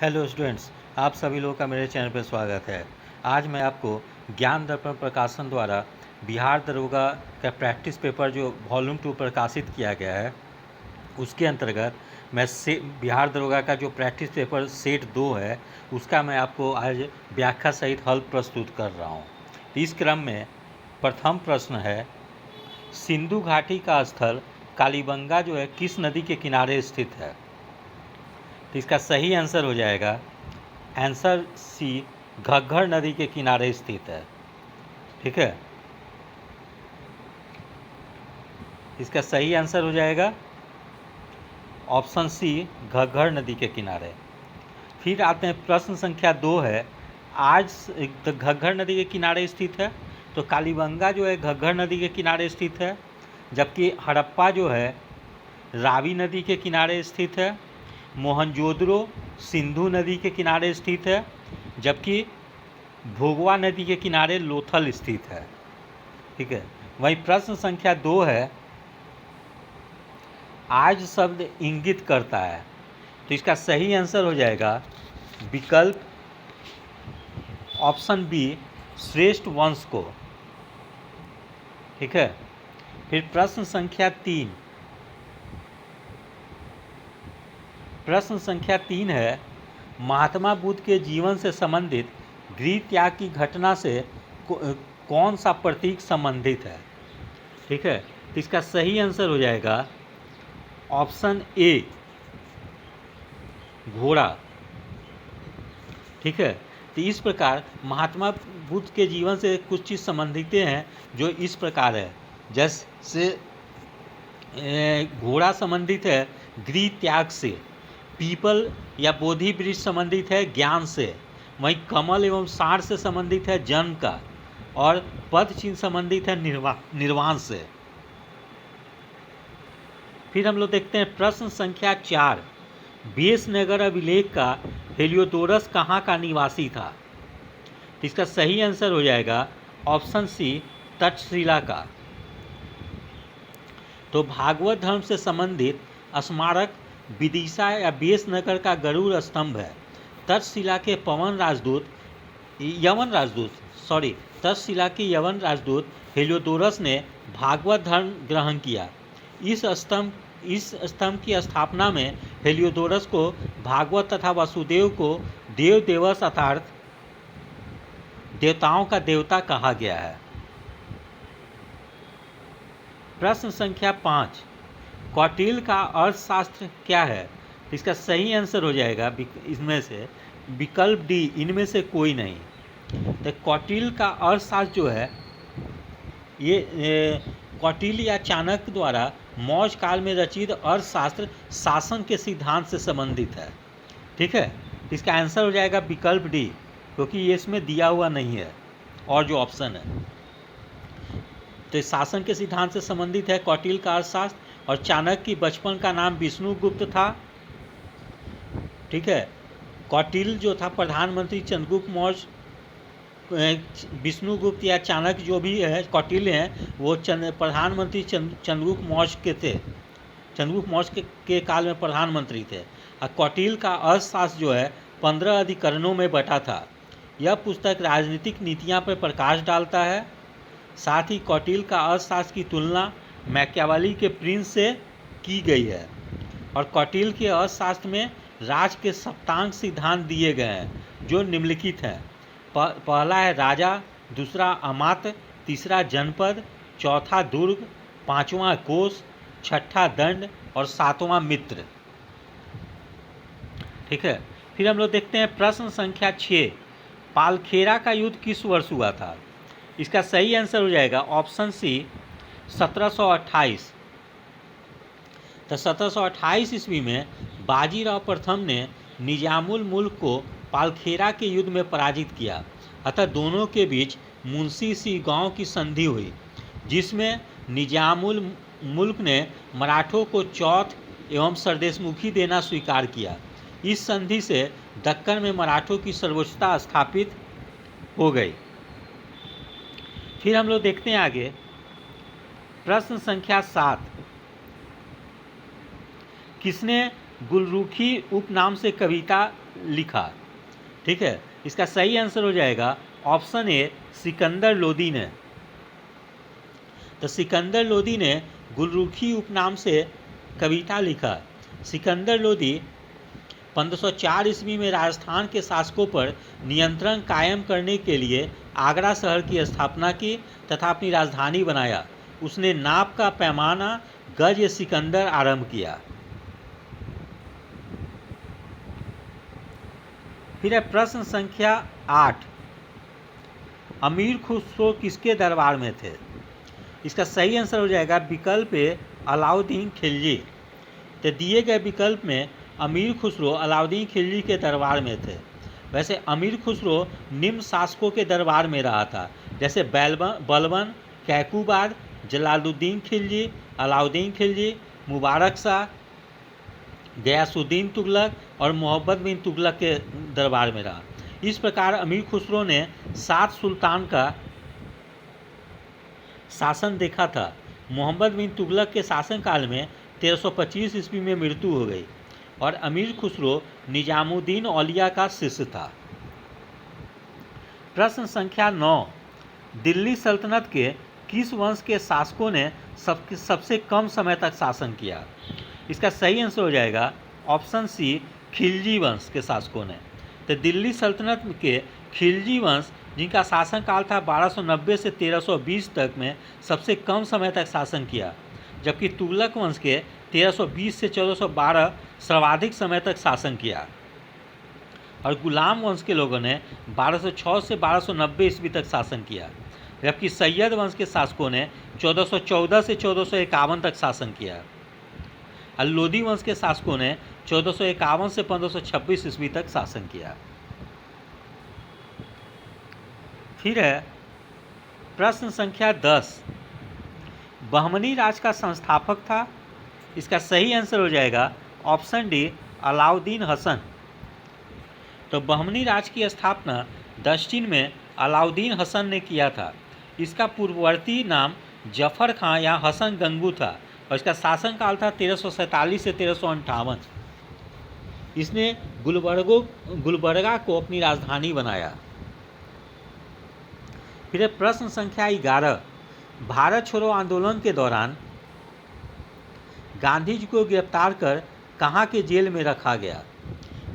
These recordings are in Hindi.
हेलो स्टूडेंट्स, आप सभी लोगों का मेरे चैनल पर स्वागत है। आज मैं आपको ज्ञान दर्पण प्रकाशन द्वारा बिहार दरोगा का प्रैक्टिस पेपर जो वॉल्यूम 2 प्रकाशित किया गया है, उसके अंतर्गत मैं बिहार दरोगा का जो प्रैक्टिस पेपर सेट 2 है, उसका मैं आपको आज व्याख्या सहित हल प्रस्तुत कर रहा हूँ। इस क्रम में प्रथम प्रश्न है, सिंधु घाटी का स्थल कालीबंगा जो है किस नदी के किनारे स्थित है? तो इसका सही आंसर हो जाएगा आंसर सी, घग्घर नदी के किनारे स्थित है। ठीक है, इसका सही आंसर हो जाएगा ऑप्शन सी, घग्घर नदी के किनारे। फिर आते हैं प्रश्न संख्या 2 है, आज घग्घर नदी के किनारे स्थित है, तो कालीबंगा जो है घग्घर नदी के किनारे स्थित है, जबकि हड़प्पा जो है रावी नदी के किनारे स्थित है, मोहनजोदड़ो सिंधु नदी के किनारे स्थित है, जबकि भोगवा नदी के किनारे लोथल स्थित है। ठीक है, वहीं प्रश्न संख्या 2 है, आज शब्द इंगित करता है, तो इसका सही आंसर हो जाएगा विकल्प ऑप्शन बी, श्रेष्ठ वंश को। ठीक है, फिर प्रश्न संख्या 3 है, महात्मा बुद्ध के जीवन से संबंधित गृह त्याग की घटना से कौन सा प्रतीक संबंधित है? ठीक है, तो इसका सही आंसर हो जाएगा ऑप्शन ए, घोड़ा। ठीक है, तो इस प्रकार महात्मा बुद्ध के जीवन से कुछ चीज़ संबंधित हैं जो इस प्रकार है, जैसे घोड़ा संबंधित है गृह त्याग से, पीपल या बोधि वृक्ष संबंधित है ज्ञान से, वहीं कमल एवं सार से संबंधित है जन्म का, और पद चिन्ह संबंधित है निर्वाण से। फिर हम लोग देखते हैं प्रश्न संख्या 4, बेसनगर अभिलेख का हेलियोडोरस कहाँ का निवासी था? इसका सही आंसर हो जाएगा ऑप्शन सी, तक्षशिला का। तो भागवत धर्म से संबंधित स्मारक विदिशा या बेसनगर का गरुड़ स्तंभ है। तक्षशिला के तक्षशिला के यवन राजदूत हेलियोडोरस ने भागवत धर्म ग्रहण किया। इस स्तंभ की स्थापना में हेलियोडोरस को भागवत तथा वसुदेव को देव देवस अर्थात देवताओं का देवता कहा गया है। प्रश्न संख्या 5, कौटिल्य का अर्थशास्त्र क्या है? इसका सही आंसर हो जाएगा इसमें से विकल्प डी, इनमें से कोई नहीं। तो कौटिल्य का अर्थशास्त्र जो है ये कौटिल्य या चाणक्य द्वारा मौर्य काल में रचित अर्थशास्त्र शासन के सिद्धांत से संबंधित है। ठीक है, इसका आंसर हो जाएगा विकल्प डी, क्योंकि ये इसमें दिया हुआ नहीं है और जो ऑप्शन है, तो शासन के सिद्धांत से संबंधित है कौटिल्य का अर्थशास्त्र। और चाणक्य की बचपन का नाम विष्णुगुप्त था। ठीक है, कौटिल्य जो था प्रधानमंत्री चंद्रगुप्त मौर्य, विष्णुगुप्त या चाणक्य जो भी है कौटिल्य हैं, वो प्रधानमंत्री चंद्रगुप्त मौर्य के थे। चंद्रगुप्त मौर्य के काल में प्रधानमंत्री थे। और कौटिल्य का अर्थशास्त्र जो है 15 अधिकरणों में बटा था। यह पुस्तक राजनीतिक नीतियाँ पर प्रकाश डालता है। साथ ही कौटिल्य का अर्थशास्त्र की तुलना मैकियावेली के प्रिंस से की गई है। और कौटिल्य के अर्थशास्त्र में राज के सप्तांग सिद्धांत दिए गए हैं जो निम्नलिखित हैं। पहला है राजा, दूसरा अमात्य, तीसरा जनपद, चौथा दुर्ग, पांचवा कोष, छठा दंड और सातवां मित्र। ठीक है, फिर हम लोग देखते हैं प्रश्न संख्या 6, पालखेरा का युद्ध किस वर्ष हुआ था? इसका सही आंसर हो जाएगा ऑप्शन सी, 1728। तो 1728 ईस्वी में बाजीराव प्रथम ने निजामुल मुल्क को पालखेरा के युद्ध में पराजित किया। अतः दोनों के बीच मुंशी सी गांव की संधि हुई, जिसमें निजामुल मुल्क ने मराठों को चौथ एवं सरदेशमुखी देना स्वीकार किया। इस संधि से दक्कन में मराठों की सर्वोच्चता स्थापित हो गई। फिर हम लोग देखते हैं आगे प्रश्न संख्या 7, किसने गुलरुखी उपनाम से कविता लिखा। ठीक है, इसका सही आंसर हो जाएगा ऑप्शन ए, सिकंदर लोदी ने। तो सिकंदर लोदी ने गुलरुखी उपनाम से कविता लिखा। सिकंदर लोदी 1504 ईस्वी में राजस्थान के शासकों पर नियंत्रण कायम करने के लिए आगरा शहर की स्थापना की तथा अपनी राजधानी बनाया। उसने नाप का पैमाना गज सिकंदर आरंभ किया। फिर है प्रश्न संख्या 8, अमीर खुसरो किसके दरबार में थे? इसका सही आंसर हो जाएगा विकल्प ए, अलाउद्दीन खिलजी। तो दिए गए विकल्प में अमीर खुसरो अलाउद्दीन खिलजी के दरबार में थे। वैसे अमीर खुसरो निम्न शासकों के दरबार में रहा था, जैसे बलबन, कैकूबाद, जलालुद्दीन खिलजी, अलाउद्दीन खिलजी, मुबारक शाह, गयासुद्दीन तुगलक और मोहम्मद बिन तुगलक के दरबार में रहा। इस प्रकार अमीर खुसरो ने 7 सुल्तान का शासन देखा था। मोहम्मद बिन तुगलक के शासनकाल में 1325 ईस्वी में मृत्यु हो गई और अमीर खुसरो निजामुद्दीन औलिया का शिष्य था। प्रश्न संख्या 9, दिल्ली सल्तनत के किस वंश के शासकों ने सबसे कम समय तक शासन किया? इसका सही आंसर हो जाएगा ऑप्शन सी, खिलजी वंश के शासकों ने। तो दिल्ली सल्तनत के खिलजी वंश, जिनका शासनकाल था 1290 से 1320 तक में, सबसे कम समय तक शासन किया, जबकि तुगलक वंश के 1320 से 1412 सर्वाधिक समय तक शासन किया और गुलाम वंश के लोगों ने 1206 से 1290 ईस्वी तक शासन किया, जबकि सैयद वंश के शासकों ने 1414 से 1451 तक शासन किया और लोदी वंश के शासकों ने 1451 से 1526 ईस्वी तक शासन किया। फिर है प्रश्न संख्या 10, बहमनी राज का संस्थापक था? इसका सही आंसर हो जाएगा ऑप्शन डी, अलाउद्दीन हसन। तो बहमनी राज की स्थापना दक्षिण में अलाउद्दीन हसन ने किया था। इसका पूर्ववर्ती नाम जफर खां या हसन गंगू था और इसका शासनकाल था 1347 से 1358। इसने गुलबर्गा को अपनी राजधानी बनाया। फिर प्रश्न संख्या 11, भारत छोड़ो आंदोलन के दौरान गांधी जी को गिरफ्तार कर कहाँ के जेल में रखा गया?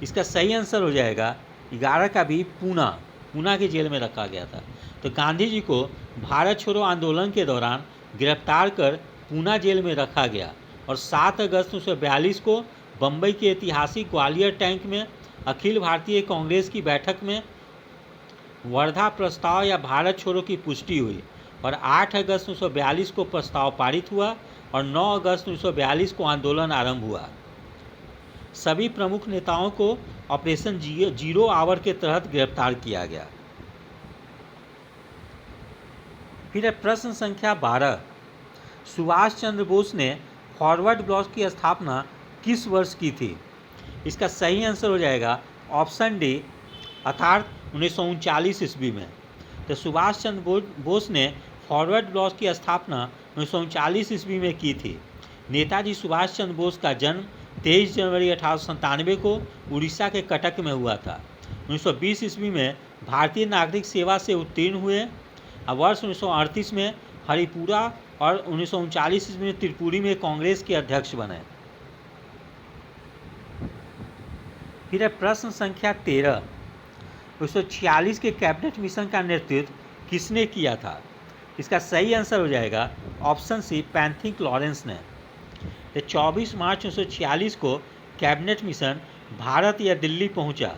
इसका सही आंसर हो जाएगा 11 का भी, पूना के जेल में रखा गया था। तो गांधी जी को भारत छोड़ो आंदोलन के दौरान गिरफ्तार कर पूना जेल में रखा गया और 7 अगस्त 1942 को बम्बई के ऐतिहासिक ग्वालियर टैंक में अखिल भारतीय कांग्रेस की बैठक में वर्धा प्रस्ताव या भारत छोड़ो की पुष्टि हुई और 8 अगस्त 1942 को प्रस्ताव पारित हुआ और 9 अगस्त 1942 को आंदोलन आरंभ हुआ। सभी प्रमुख नेताओं को ऑपरेशन जीरो आवर के तहत गिरफ्तार किया गया। फिर प्रश्न संख्या 12, सुभाष चंद्र बोस ने फॉरवर्ड ब्लॉक की स्थापना किस वर्ष की थी? इसका सही आंसर हो जाएगा ऑप्शन डी, अर्थात 1939 ईस्वी में। तो सुभाष चंद्र बोस ने फॉरवर्ड ब्लॉक की स्थापना 1939 ईस्वी में की थी। नेताजी सुभाष चंद्र बोस का जन्म 23 जनवरी 1897 को उड़ीसा के कटक में हुआ था। 1920 ईस्वी में भारतीय नागरिक सेवा से उत्तीर्ण हुए और वर्ष 1938 में हरिपुरा और 1939 ईस्वी में त्रिपुरी में कांग्रेस के अध्यक्ष बने। फिर है प्रश्न संख्या 13, 1946 के कैबिनेट मिशन का नेतृत्व किसने किया था? इसका सही आंसर हो जाएगा ऑप्शन सी, पैंथिक लॉरेंस ने। 24 मार्च 1946 को कैबिनेट मिशन भारत या दिल्ली पहुंचा।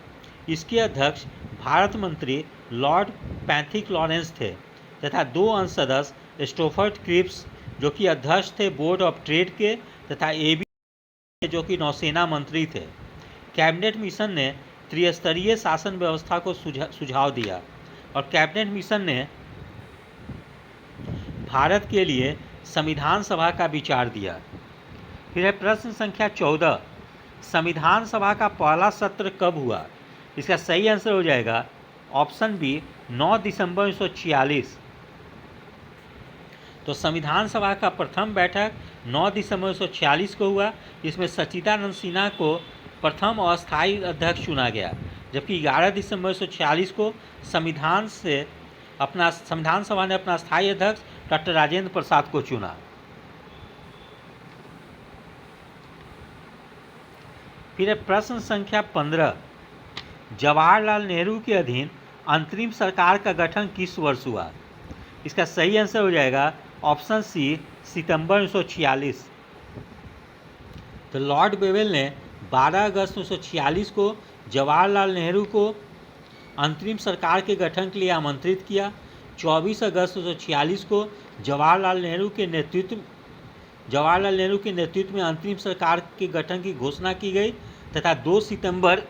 इसके अध्यक्ष भारत मंत्री लॉर्ड पैंथिक लॉरेंस थे तथा 2 अंश सदस्य स्टोफर्ड क्रिप्स जो कि अध्यक्ष थे बोर्ड ऑफ ट्रेड के तथा एबी जो कि नौसेना मंत्री थे। कैबिनेट मिशन ने त्रिस्तरीय शासन व्यवस्था को सुझाव दिया और कैबिनेट मिशन ने भारत के लिए संविधान सभा का विचार दिया। फिर है प्रश्न संख्या 14, संविधान सभा का पहला सत्र कब हुआ? इसका सही आंसर हो जाएगा ऑप्शन बी, 9 दिसंबर 1946। तो संविधान सभा का प्रथम बैठक 9 दिसंबर 1946 को हुआ। इसमें सच्चिदानंद सिन्हा को प्रथम अस्थायी अध्यक्ष चुना गया, जबकि 11 दिसंबर 1946 को संविधान सभा ने अपना स्थायी अध्यक्ष डॉक्टर राजेंद्र प्रसाद को चुना। फिर प्रश्न संख्या 15, जवाहरलाल नेहरू के अधीन अंतरिम सरकार का गठन किस वर्ष हुआ? इसका सही आंसर हो जाएगा ऑप्शन सी, सितंबर 1946। तो लॉर्ड बेवेल ने 12 अगस्त 1946 को जवाहरलाल नेहरू को अंतरिम सरकार के गठन के लिए आमंत्रित किया। 24 अगस्त 1946 को जवाहरलाल नेहरू के नेतृत्व में अंतरिम सरकार के गठन की घोषणा की गई तथा 2 सितंबर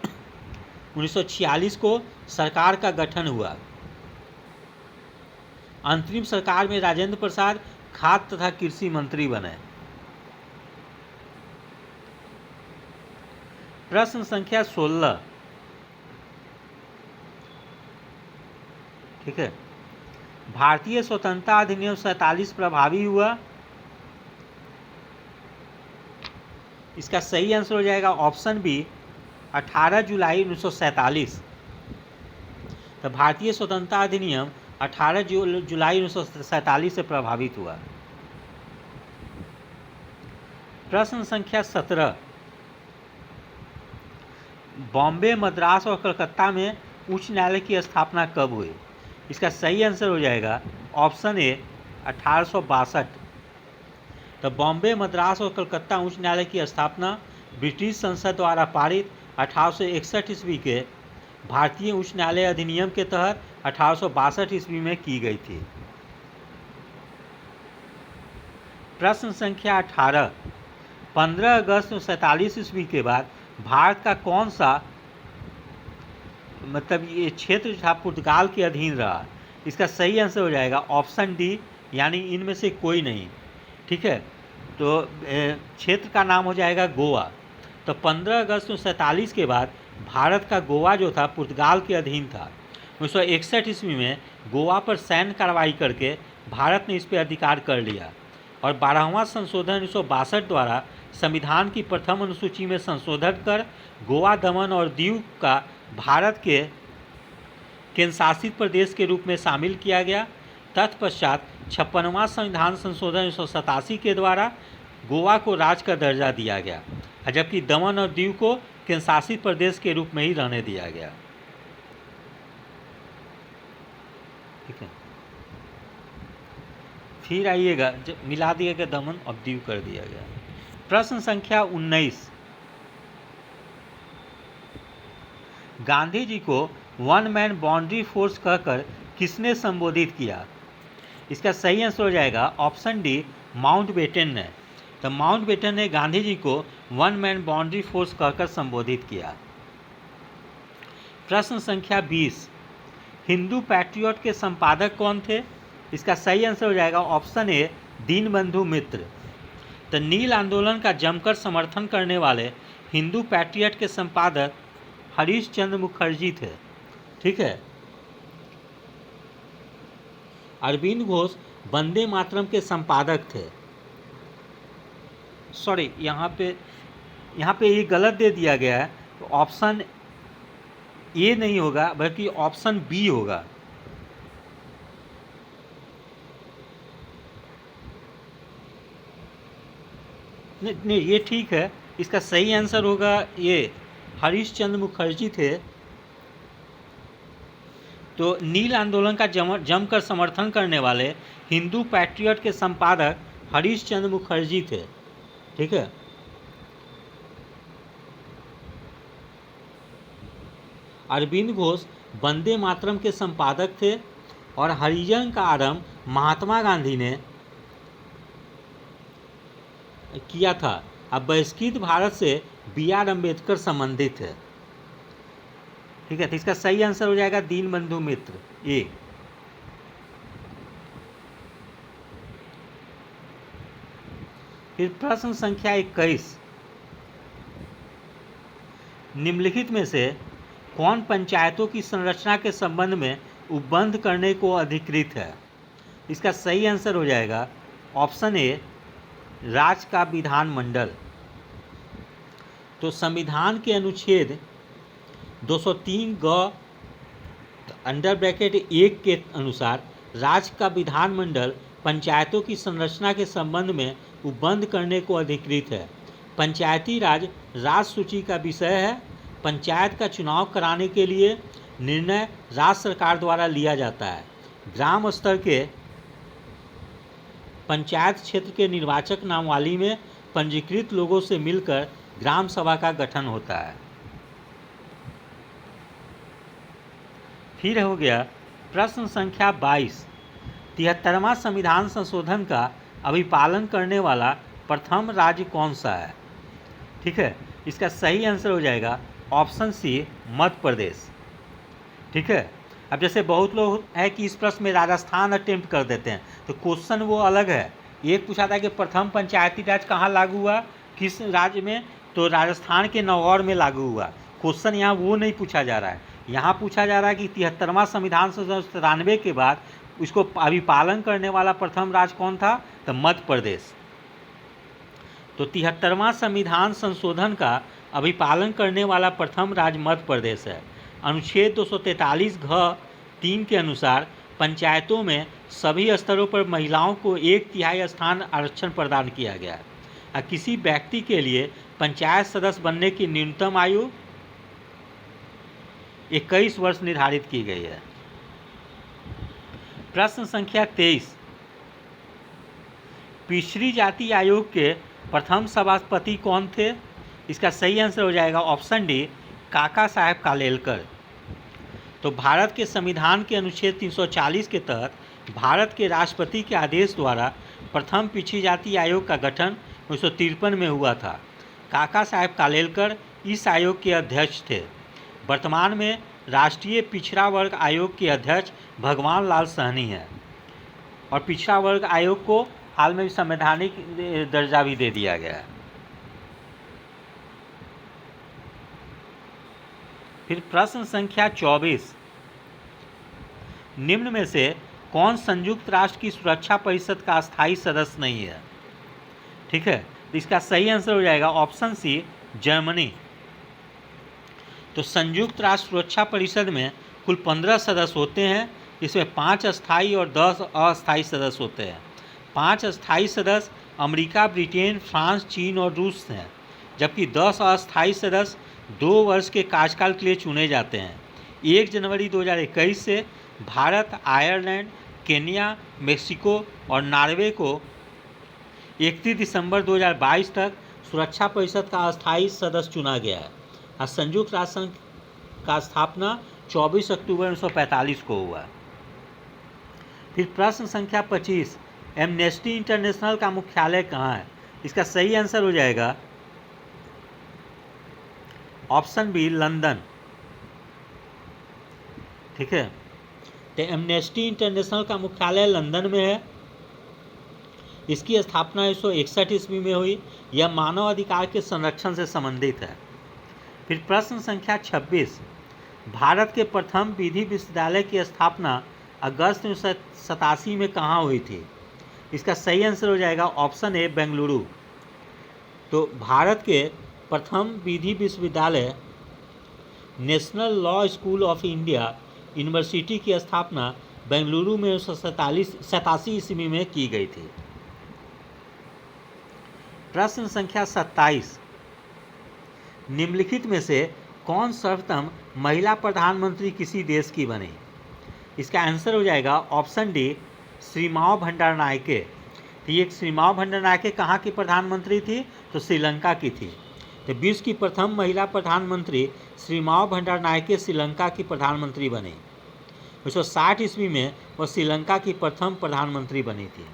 1946 को सरकार का गठन हुआ। अंतरिम सरकार में राजेंद्र प्रसाद खाद्य तथा कृषि मंत्री बने। प्रश्न संख्या 16, ठीक है, भारतीय स्वतंत्रता अधिनियम 47 प्रभावी हुआ? इसका सही आंसर हो जाएगा ऑप्शन बी, 18 जुलाई 1947। तो भारतीय स्वतंत्रता अधिनियम 18 जुलाई 1947 से प्रभावित हुआ। प्रश्न संख्या 17, बॉम्बे, मद्रास और कलकत्ता में उच्च न्यायालय की स्थापना कब हुई? इसका सही आंसर हो जाएगा ऑप्शन ए, 1862। तो बॉम्बे, मद्रास और कलकत्ता उच्च न्यायालय की स्थापना ब्रिटिश संसद द्वारा पारित 1861 ईस्वी के भारतीय उच्च न्यायालय अधिनियम के तहत 1862 ईस्वी में की गई थी। प्रश्न संख्या 18, 15 अगस्त 1947 ईस्वी के बाद भारत का कौन सा ये क्षेत्र था पुर्तगाल के अधीन रहा? इसका सही आंसर हो जाएगा ऑप्शन डी, यानी इनमें से कोई नहीं, ठीक है। तो क्षेत्र का नाम हो जाएगा गोवा। तो 15 अगस्त 1947 के बाद भारत का गोवा जो था पुर्तगाल के अधीन था। 1961 ईस्वी में गोवा पर सैन्य कार्रवाई करके भारत ने इस पर अधिकार कर लिया और 12वां संशोधन 1962 द्वारा संविधान की प्रथम अनुसूची में संशोधन कर गोवा, दमन और दीव का भारत के केंद्रशासित प्रदेश के रूप में शामिल किया गया। तत्पश्चात 56वां संविधान संशोधन 1987 के द्वारा गोवा को राज्य का दर्जा दिया गया, जबकि दमन और दीव को केंद्रशासित प्रदेश के रूप में ही रहने दिया गया। ठीक है, फिर आइएगा मिला दिया गया दमन और दीव कर दिया गया। प्रश्न संख्या 19, गांधी जी को वन मैन बाउंड्री फोर्स कहकर किसने संबोधित किया? इसका सही आंसर हो जाएगा ऑप्शन डी, माउंटबेटन ने। तो माउंटबेटन ने गांधी जी को वन मैन बाउंड्री फोर्स कहकर संबोधित किया। प्रश्न संख्या 20, हिंदू पैट्रियट के संपादक कौन थे? इसका सही आंसर हो जाएगा ऑप्शन ए, दीनबंधु मित्र। तो नील आंदोलन का जमकर समर्थन करने वाले हिंदू पैट्रियट के संपादक हरीश चंद्र मुखर्जी थे। ठीक है, अरविंद घोष वंदे मातरम के संपादक थे। सॉरी, यहाँ पे ये गलत दे दिया गया है, तो ऑप्शन ए नहीं होगा बल्कि ऑप्शन बी होगा। नहीं, ये ठीक है, इसका सही आंसर होगा ये, हरीश चंद्र मुखर्जी थे। तो नील आंदोलन का जमकर समर्थन करने वाले हिंदू पैट्रियट के संपादक हरीश चंद्र मुखर्जी थे। ठीक है, अरविंद घोष वंदे मातरम के संपादक थे और हरिजन का आरंभ महात्मा गांधी ने किया था। अब बहिष्कृत भारत से B.R. अम्बेडकर संबंधित है। ठीक है, तो इसका सही आंसर हो जाएगा दीनबंधु मित्र, ए। फिर प्रश्न संख्या 21, निम्नलिखित में से कौन पंचायतों की संरचना के संबंध में उपबंध करने को अधिकृत है? इसका सही आंसर हो जाएगा ऑप्शन ए, राज्य का विधानमंडल। तो संविधान के अनुच्छेद 203 ग अंडर ब्रैकेट 1 के अनुसार राज्य का विधानमंडल पंचायतों की संरचना के संबंध में उपबंध करने को अधिकृत है। पंचायती राज राज्य सूची का विषय है। पंचायत का चुनाव कराने के लिए निर्णय राज्य सरकार द्वारा लिया जाता है। ग्राम स्तर के पंचायत क्षेत्र के निर्वाचक नामावली में पंजीकृत लोगों से मिलकर ग्राम सभा का गठन होता है। फिर हो गया प्रश्न संख्या 22, 73वां संविधान संशोधन का अभिपालन करने वाला प्रथम राज्य कौन सा है? ठीक है, इसका सही आंसर हो जाएगा ऑप्शन सी, मध्य प्रदेश। ठीक है, अब जैसे बहुत लोग हैं कि इस प्रश्न में राजस्थान अटेम्प्ट कर देते हैं, तो क्वेश्चन वो अलग है। एक पूछा था कि प्रथम पंचायती राज कहाँ लागू हुआ, किस राज्य में, तो राजस्थान के नौगौर में लागू हुआ। क्वेश्चन यहाँ वो नहीं पूछा जा रहा है। यहाँ पूछा जा रहा है कि 73वां संविधान संशोधन 93 के बाद उसको अभिपालन करने वाला प्रथम राज्य कौन था, तो मध्य प्रदेश। तो 73वां संविधान संशोधन का अभिपालन करने वाला प्रथम राज्य मध्य प्रदेश है। अनुच्छेद 243 घ 3 के अनुसार पंचायतों में सभी स्तरों पर महिलाओं को 1/3 स्थान आरक्षण प्रदान किया गया है। किसी व्यक्ति के लिए पंचायत सदस्य बनने की न्यूनतम आयु 21 वर्ष निर्धारित की गई है। प्रश्न संख्या 23, पिछड़ी जाति आयोग के प्रथम सभापति कौन थे? इसका सही आंसर हो जाएगा ऑप्शन डी, काका साहेब कालेलकर। तो भारत के संविधान के अनुच्छेद 340 के तहत भारत के राष्ट्रपति के आदेश द्वारा प्रथम पिछड़ी जाति आयोग का गठन 1953 में हुआ था। काका साहेब कालेलकर इस आयोग के अध्यक्ष थे। वर्तमान में राष्ट्रीय पिछड़ा वर्ग आयोग के अध्यक्ष भगवान लाल सहनी हैं और पिछड़ा वर्ग आयोग को हाल में संवैधानिक दर्जा भी दे दिया गया है। फिर प्रश्न संख्या 24, निम्न में से कौन संयुक्त राष्ट्र की सुरक्षा परिषद का अस्थायी सदस्य नहीं है? ठीक है, तो इसका सही आंसर हो जाएगा ऑप्शन सी, जर्मनी। तो संयुक्त राष्ट्र सुरक्षा परिषद में कुल 15 सदस्य होते हैं। इसमें 5 स्थायी और 10 अस्थायी सदस्य होते हैं। 5 स्थायी सदस्य अमेरिका, ब्रिटेन, फ्रांस, चीन और रूस हैं, जबकि 10 अस्थायी सदस्य 2 वर्ष के कार्यकाल के लिए चुने जाते हैं। 1 जनवरी 2021 से भारत, आयरलैंड, केन्या, मेक्सिको और नॉर्वे को 31 दिसंबर 2022 तक सुरक्षा परिषद का अस्थायी सदस्य चुना गया है। संयुक्त राष्ट्र संघ का स्थापना 24 अक्टूबर 1945 को हुआ। फिर प्रश्न संख्या 25, एमनेस्टी इंटरनेशनल का मुख्यालय कहाँ है? इसका सही आंसर हो जाएगा ऑप्शन बी, लंदन। ठीक है, तो एमनेस्टी इंटरनेशनल का मुख्यालय लंदन में है। इसकी स्थापना 1961 ईस्वी में हुई। यह मानव अधिकार के संरक्षण से संबंधित है। फिर प्रश्न संख्या 26, भारत के प्रथम विधि विश्वविद्यालय की स्थापना अगस्त 1987 में कहाँ हुई थी? इसका सही आंसर हो जाएगा ऑप्शन ए, बेंगलुरु। तो भारत के प्रथम विधि विश्वविद्यालय national law school of India university की स्थापना बेंगलुरु में 1987 ईस्वी में की गई थी। प्रश्न संख्या 27, निम्नलिखित में से कौन सर्वप्रथम महिला प्रधानमंत्री किसी देश की बनी? इसका आंसर हो जाएगा ऑप्शन डी, श्रीमाव भंडारनायके। तो ये श्रीमाव भंडारनायके कहाँ की प्रधानमंत्री थी? तो श्रीलंका की थी। तो विश्व की प्रथम महिला प्रधानमंत्री श्रीमाव भंडारनायके श्रीलंका की प्रधानमंत्री बनी। 1960 ईस्वी में वह श्रीलंका की प्रथम प्रधानमंत्री बनी थी।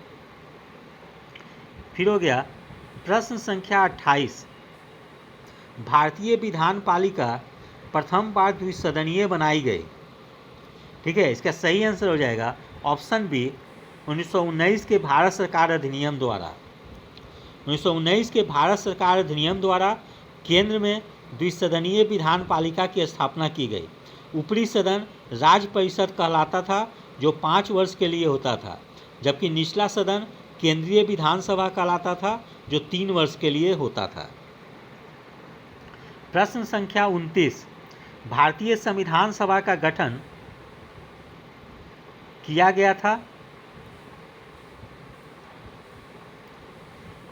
फिर हो गया प्रश्न संख्या 28, भारतीय विधान पालिका प्रथम बार द्विसदनीय बनाई गई। ठीक है, इसका सही आंसर हो जाएगा ऑप्शन बी, 1919 के भारत सरकार अधिनियम द्वारा। 1919 के भारत सरकार अधिनियम द्वारा केंद्र में द्विसदनीय विधान पालिका की स्थापना की गई। ऊपरी सदन राज्य परिषद कहलाता था, जो 5 वर्ष के लिए होता था, जबकि निचला सदन केंद्रीय विधानसभा कहलाता था, जो 3 वर्ष के लिए होता था। प्रश्न संख्या 29, भारतीय संविधान सभा का गठन किया गया था?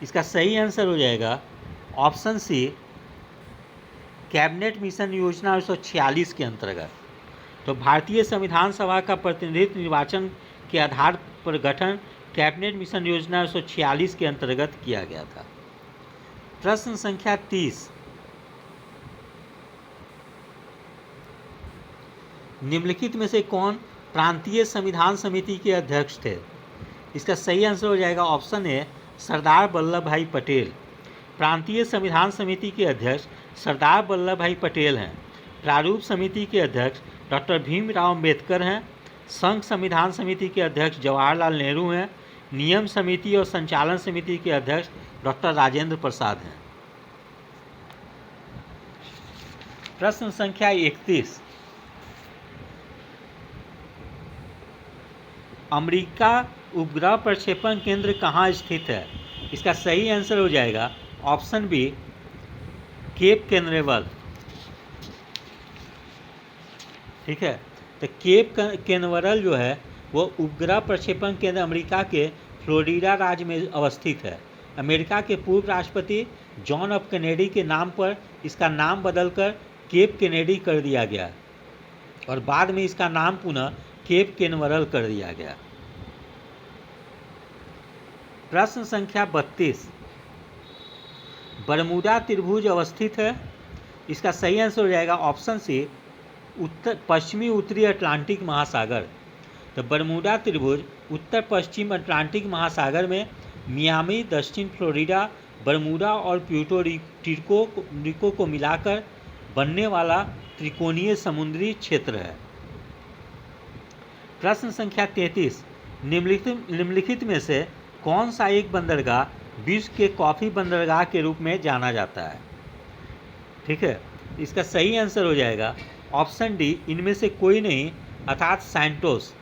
इसका सही आंसर हो जाएगा ऑप्शन सी, कैबिनेट मिशन योजना 1946 के अंतर्गत। तो भारतीय संविधान सभा का प्रतिनिधित्व निर्वाचन के आधार पर गठन कैबिनेट मिशन योजना 1946 के अंतर्गत किया गया था। प्रश्न संख्या 30, निम्नलिखित में से कौन प्रांतीय संविधान समिति के अध्यक्ष थे? इसका सही आंसर हो जाएगा ऑप्शन ए, सरदार वल्लभ भाई पटेल। प्रांतीय संविधान समिति के अध्यक्ष सरदार वल्लभ भाई पटेल हैं। प्रारूप समिति के अध्यक्ष डॉक्टर भीमराव अम्बेडकर हैं। संघ संविधान समिति के अध्यक्ष जवाहरलाल नेहरू हैं। नियम समिति और संचालन समिति के अध्यक्ष डॉक्टर राजेंद्र प्रसाद हैं। प्रश्न संख्या 31, अमेरिका उपग्रह प्रक्षेपण केंद्र कहाँ स्थित है? इसका सही आंसर हो जाएगा ऑप्शन बी, केप कैनवेरल। ठीक है, तो केप कैनवेरल जो है वो उपग्रह प्रक्षेपण केंद्र अमेरिका के फ्लोरिडा राज्य में अवस्थित है। अमेरिका के पूर्व राष्ट्रपति जॉन एफ कैनेडी के नाम पर इसका नाम बदलकर केप कैनेडी कर दिया गया और बाद में इसका नाम पुनः केप कैनवेरल कर दिया गया। प्रश्न संख्या 32, बरमूडा त्रिभुज अवस्थित है? इसका सही आंसर हो जाएगा ऑप्शन सी, पश्चिमी उत्तरी अटलांटिक महासागर। तो बरमूडा त्रिभुज उत्तर पश्चिम अटलांटिक महासागर में मियामी, दक्षिण फ्लोरिडा, बरमूडा और प्यूर्टो रिको को मिलाकर बनने वाला त्रिकोणीय समुद्री क्षेत्र है। प्रश्न संख्या 33, निम्नलिखित में से कौन सा एक बंदरगाह विश्व के कॉफ़ी बंदरगाह के रूप में जाना जाता है? ठीक है, इसका सही आंसर हो जाएगा ऑप्शन डी, इनमें से कोई नहीं, अर्थात सैंटोस।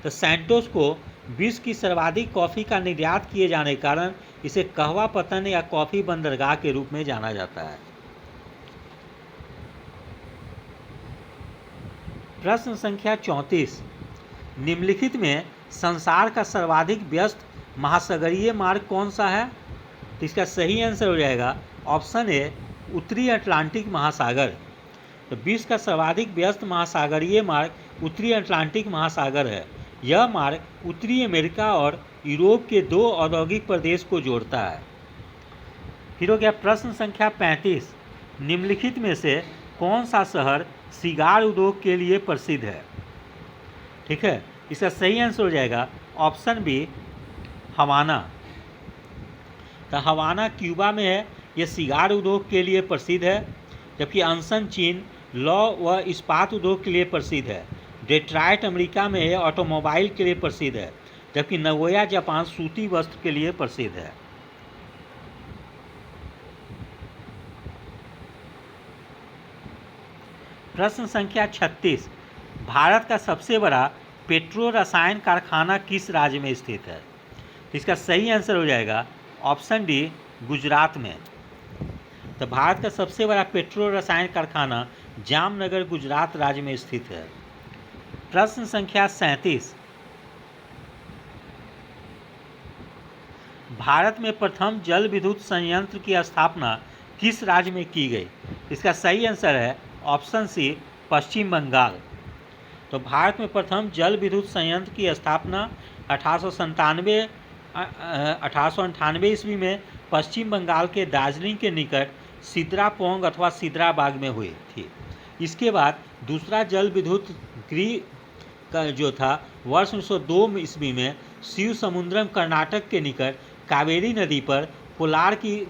तो सैंटोस को विश्व की सर्वाधिक कॉफ़ी का निर्यात किए जाने के कारण इसे कहवा पतन या कॉफ़ी बंदरगाह के रूप में जाना जाता है। प्रश्न संख्या 34, निम्नलिखित में संसार का सर्वाधिक व्यस्त महासागरीय मार्ग कौन सा है? तो इसका सही आंसर हो जाएगा ऑप्शन ए, उत्तरी अटलांटिक महासागर। तो विश्व का सर्वाधिक व्यस्त महासागरीय मार्ग उत्तरी अटलांटिक महासागर है। यह मार्ग उत्तरी अमेरिका और यूरोप के 2 औद्योगिक प्रदेश को जोड़ता है। फिर हो गया प्रश्न संख्या 35, निम्नलिखित में से कौन सा शहर सिगार उद्योग के लिए प्रसिद्ध है? ठीक है, इसका सही आंसर हो जाएगा ऑप्शन बी, हवाना। तो हवाना क्यूबा में है, यह सिगार उद्योग के लिए प्रसिद्ध है। जबकि अनसन चीन लौ व इस्पात उद्योग के लिए प्रसिद्ध है। डेट्रॉयट अमेरिका में है, ऑटोमोबाइल के लिए प्रसिद्ध है। जबकि नगोया जापान सूती वस्त्र के लिए प्रसिद्ध है। प्रश्न संख्या 36, भारत का सबसे बड़ा पेट्रो रसायन कारखाना किस राज्य में स्थित है? इसका सही आंसर हो जाएगा ऑप्शन डी, गुजरात में। तो भारत का सबसे बड़ा पेट्रो रसायन कारखाना जामनगर गुजरात राज्य में स्थित है। प्रश्न संख्या 37, भारत में प्रथम जल विद्युत संयंत्र की स्थापना किस राज्य में की गई? इसका सही आंसर है ऑप्शन सी, पश्चिम बंगाल। तो भारत में प्रथम जल विद्युत संयंत्र की स्थापना 1898 ईस्वी में पश्चिम बंगाल के दार्जिलिंग के निकट सिद्रापोंग अथवा सिद्राबाग में हुई थी। इसके बाद दूसरा जल विद्युत गृह का जो था वर्ष 1902 ईस्वी में शिव समुद्रम कर्नाटक के निकट कावेरी नदी पर कोलार की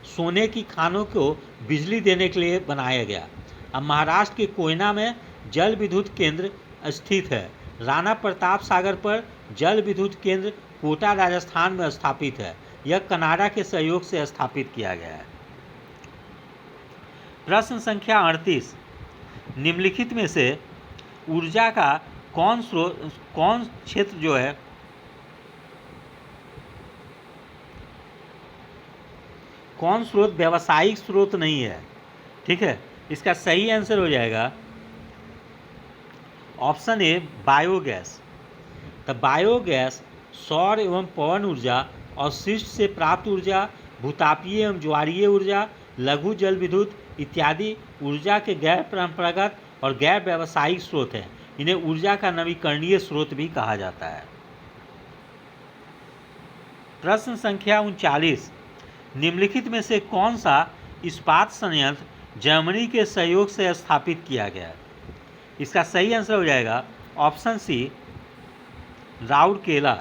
सोने की खानों को बिजली देने के लिए बनाया गया। अब महाराष्ट्र के कोयना में जल विद्युत केंद्र स्थित है। राणा प्रताप सागर पर जल विद्युत केंद्र कोटा राजस्थान में स्थापित है। यह कनाडा के सहयोग से स्थापित किया गया है। प्रश्न संख्या 38, निम्नलिखित में से ऊर्जा का कौन क्षेत्र जो है कौन स्रोत व्यावसायिक स्रोत नहीं है? ठीक है, इसका सही आंसर हो जाएगा ऑप्शन ए बायोगैस। तो बायोगैस सौर एवं पवन ऊर्जा, अवशिष्ट से प्राप्त ऊर्जा, भूतापीय एवं ज्वारीय ऊर्जा, लघु जल विद्युत इत्यादि ऊर्जा के गैर परंपरागत और गैर व्यावसायिक स्रोत हैं। इन्हें ऊर्जा का नवीकरणीय स्रोत भी कहा जाता है। प्रश्न संख्या 39, निम्नलिखित में से कौन सा इस्पात संयंत्र जर्मनी के सहयोग से स्थापित किया गया है? इसका सही आंसर हो जाएगा ऑप्शन सी राउरकेला।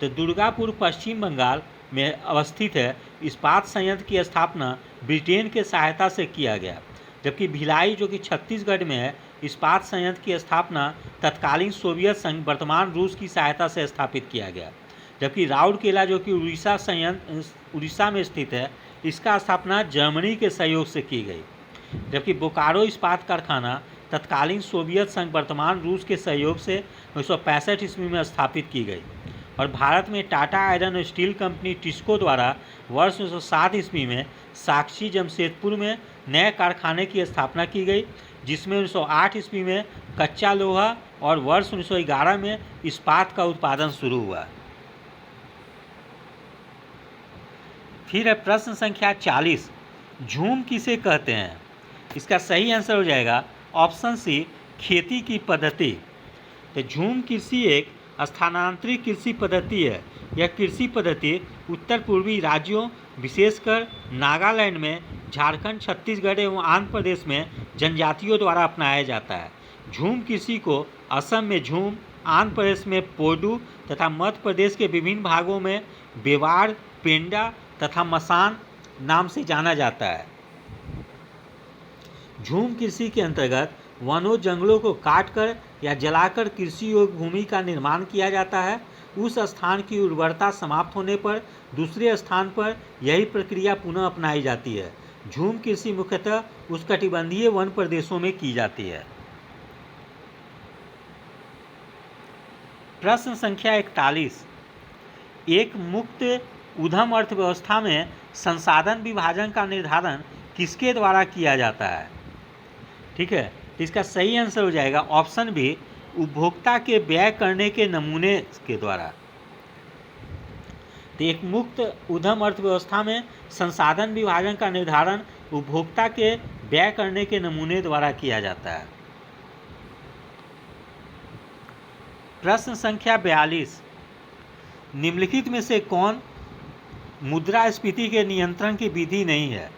तो दुर्गापुर पश्चिम बंगाल में अवस्थित है। इस्पात संयंत्र की स्थापना ब्रिटेन के सहायता से किया गया, जबकि भिलाई जो कि छत्तीसगढ़ में है, इस्पात संयंत्र की स्थापना तत्कालीन सोवियत संघ वर्तमान रूस की सहायता से स्थापित किया गया। जबकि राउरकेला जो कि उड़ीसा में स्थित है, इसका स्थापना जर्मनी के सहयोग से की गई। जबकि बोकारो इस्पात कारखाना तत्कालीन सोवियत संघ वर्तमान रूस के सहयोग से 1965 ईस्वी में स्थापित की गई। और भारत में टाटा आयरन और स्टील कंपनी टिस्को द्वारा वर्ष 1907 ईस्वी में साक्षी जमशेदपुर में नए कारखाने की स्थापना की गई, जिसमें 1908 ईस्वी में कच्चा लोहा और वर्ष 1911 में इस्पात का उत्पादन शुरू हुआ। फिर है प्रश्न संख्या 40, झूम किसे कहते हैं? इसका सही आंसर हो जाएगा ऑप्शन सी खेती की पद्धति। तो झूम कृषि एक स्थानांतरित कृषि पद्धति है। यह कृषि पद्धति उत्तर पूर्वी राज्यों विशेषकर नागालैंड में, झारखंड, छत्तीसगढ़ एवं आंध्र प्रदेश में जनजातियों द्वारा अपनाया जाता है। झूम कृषि को असम में झूम, आंध्र प्रदेश में पोडू तथा मध्य प्रदेश के विभिन्न भागों में बेवाड़, पेंडा तथा मसान नाम से जाना जाता है। झूम कृषि के अंतर्गत वनों जंगलों को काटकर या जलाकर कृषि योग्य भूमि का निर्माण किया जाता है। उस स्थान की उर्वरता समाप्त होने पर दूसरे स्थान पर यही प्रक्रिया पुनः अपनाई जाती है। झूम कृषि मुख्यतः उष्णकटिबंधीय वन प्रदेशों में की जाती है। प्रश्न संख्या 41, एक मुक्त उद्यम अर्थव्यवस्था में संसाधन विभाजन का निर्धारण किसके द्वारा किया जाता है? ठीक है, तो इसका सही आंसर हो जाएगा ऑप्शन बी उपभोक्ता के व्यय करने के नमूने के द्वारा। तो एक मुक्त उद्यम अर्थव्यवस्था में संसाधन विभाजन का निर्धारण उपभोक्ता के व्यय करने के नमूने द्वारा किया जाता है। प्रश्न संख्या 42, निम्नलिखित में से कौन मुद्रास्फीति के नियंत्रण की विधि नहीं है?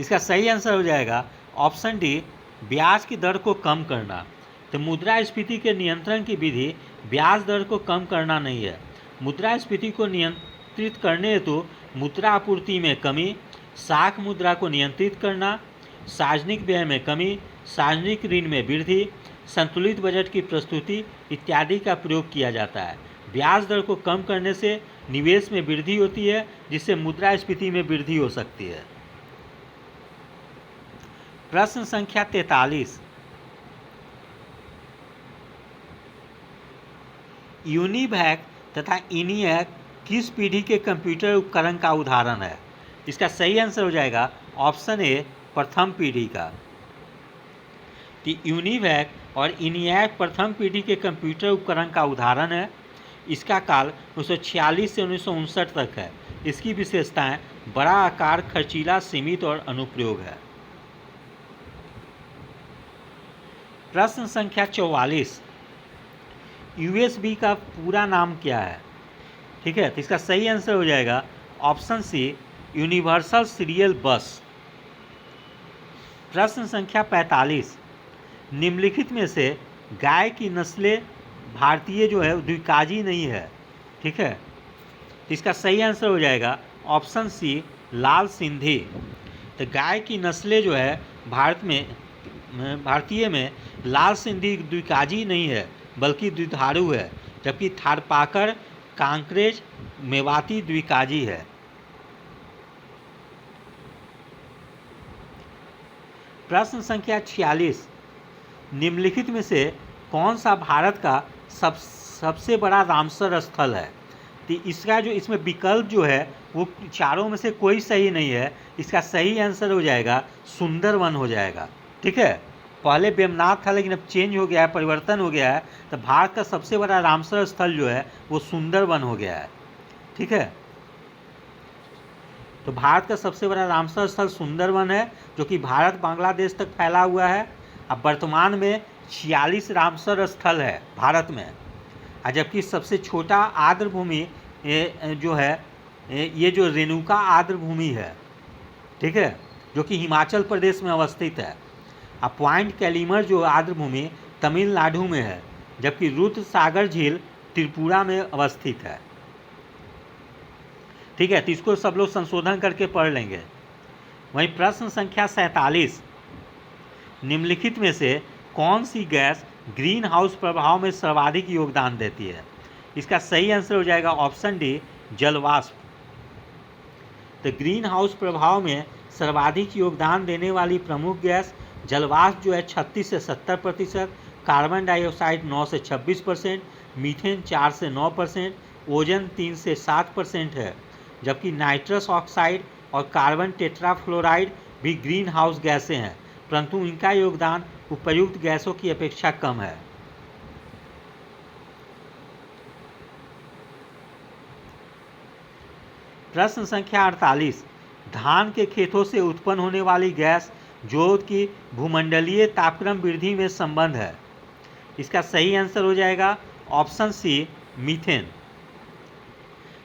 इसका सही आंसर हो जाएगा ऑप्शन डी ब्याज की दर को कम करना। तो मुद्रास्फीति के नियंत्रण की विधि ब्याज दर को कम करना नहीं है। मुद्रास्फीति को नियंत्रित करने हेतु मुद्रा आपूर्ति में कमी, साख मुद्रा को नियंत्रित करना, सार्वजनिक व्यय में कमी, सार्वजनिक ऋण में वृद्धि, संतुलित बजट की प्रस्तुति इत्यादि का प्रयोग किया जाता है। ब्याज दर को कम करने से निवेश में वृद्धि होती है, जिससे मुद्रास्फीति में वृद्धि हो सकती है। प्रश्न संख्या 43, यूनिवैक तथा इनिएक किस पीढ़ी के कंप्यूटर उपकरण का उदाहरण है? इसका सही आंसर हो जाएगा ऑप्शन ए प्रथम पीढ़ी का। यूनिवैक और इनिएक प्रथम पीढ़ी के कंप्यूटर उपकरण का उदाहरण है। इसका काल 1946 से 1959 तक है। इसकी विशेषताएं बड़ा आकार, खर्चीला, सीमित और अनुप्रयोग है। प्रश्न संख्या 44, USB का पूरा नाम क्या है? ठीक है, तो इसका सही आंसर हो जाएगा ऑप्शन सी यूनिवर्सल सीरियल बस। प्रश्न संख्या 45, निम्नलिखित में से गाय की नस्लें भारतीय जो है द्विकाजी नहीं है। ठीक है, तो इसका सही आंसर हो जाएगा ऑप्शन सी लाल सिंधी। तो गाय की नस्लें जो है भारतीय में लाल सिंधी द्विकाजी नहीं है, बल्कि द्विधारू है, जबकि थारपाकर, कांकरेज, मेवाती द्विकाजी है। प्रश्न संख्या 46, निम्नलिखित में से कौन सा भारत का सबसे बड़ा रामसर स्थल है। तो इसका जो इसमें विकल्प जो है वो चारों में से कोई सही नहीं है। इसका सही आंसर हो जाएगा सुंदरवन हो जाएगा। ठीक है, पहले वेमनाथ था लेकिन अब चेंज हो गया है, परिवर्तन हो गया है। तो भारत का सबसे बड़ा रामसर स्थल जो है वो सुंदरवन हो गया है। ठीक है, तो भारत का सबसे बड़ा रामसर स्थल सुंदरवन है, जो कि भारत बांग्लादेश तक फैला हुआ है। अब वर्तमान में 46 रामसर स्थल है भारत में, और जबकि सबसे छोटा आर्द्र भूमि जो है ये जो रेणुका आर्द्र भूमि है, ठीक है, जो कि हिमाचल प्रदेश में अवस्थित है। अब पॉइंट कैलीमर जो आर्द्र भूमि तमिलनाडु में है, जबकि रुद्र सागर झील त्रिपुरा में अवस्थित है। ठीक है, तो इसको सब लोग संशोधन करके पढ़ लेंगे। वहीं प्रश्न संख्या 47, निम्नलिखित में से कौन सी गैस ग्रीन हाउस प्रभाव में सर्वाधिक योगदान देती है? इसका सही आंसर हो जाएगा ऑप्शन डी, जलवाष्प। तो ग्रीन हाउस प्रभाव में सर्वाधिक योगदान देने वाली प्रमुख गैस जलवाष्प जो है 36 से 70%, कार्बन डाइऑक्साइड 9 से 26%, मीथेन 4 से 9%, ओजोन 3 से 7% है। जबकि नाइट्रस ऑक्साइड और कार्बन टेट्राफ्लोराइड भी ग्रीन हाउस गैसें हैं, परंतु इनका योगदान उपर्युक्त गैसों की अपेक्षा कम है। प्रश्न संख्या 48, धान के खेतों से उत्पन्न होने वाली गैस जो कि भूमंडलीय तापक्रम वृद्धि में संबंध है। इसका सही आंसर हो जाएगा option C, methane.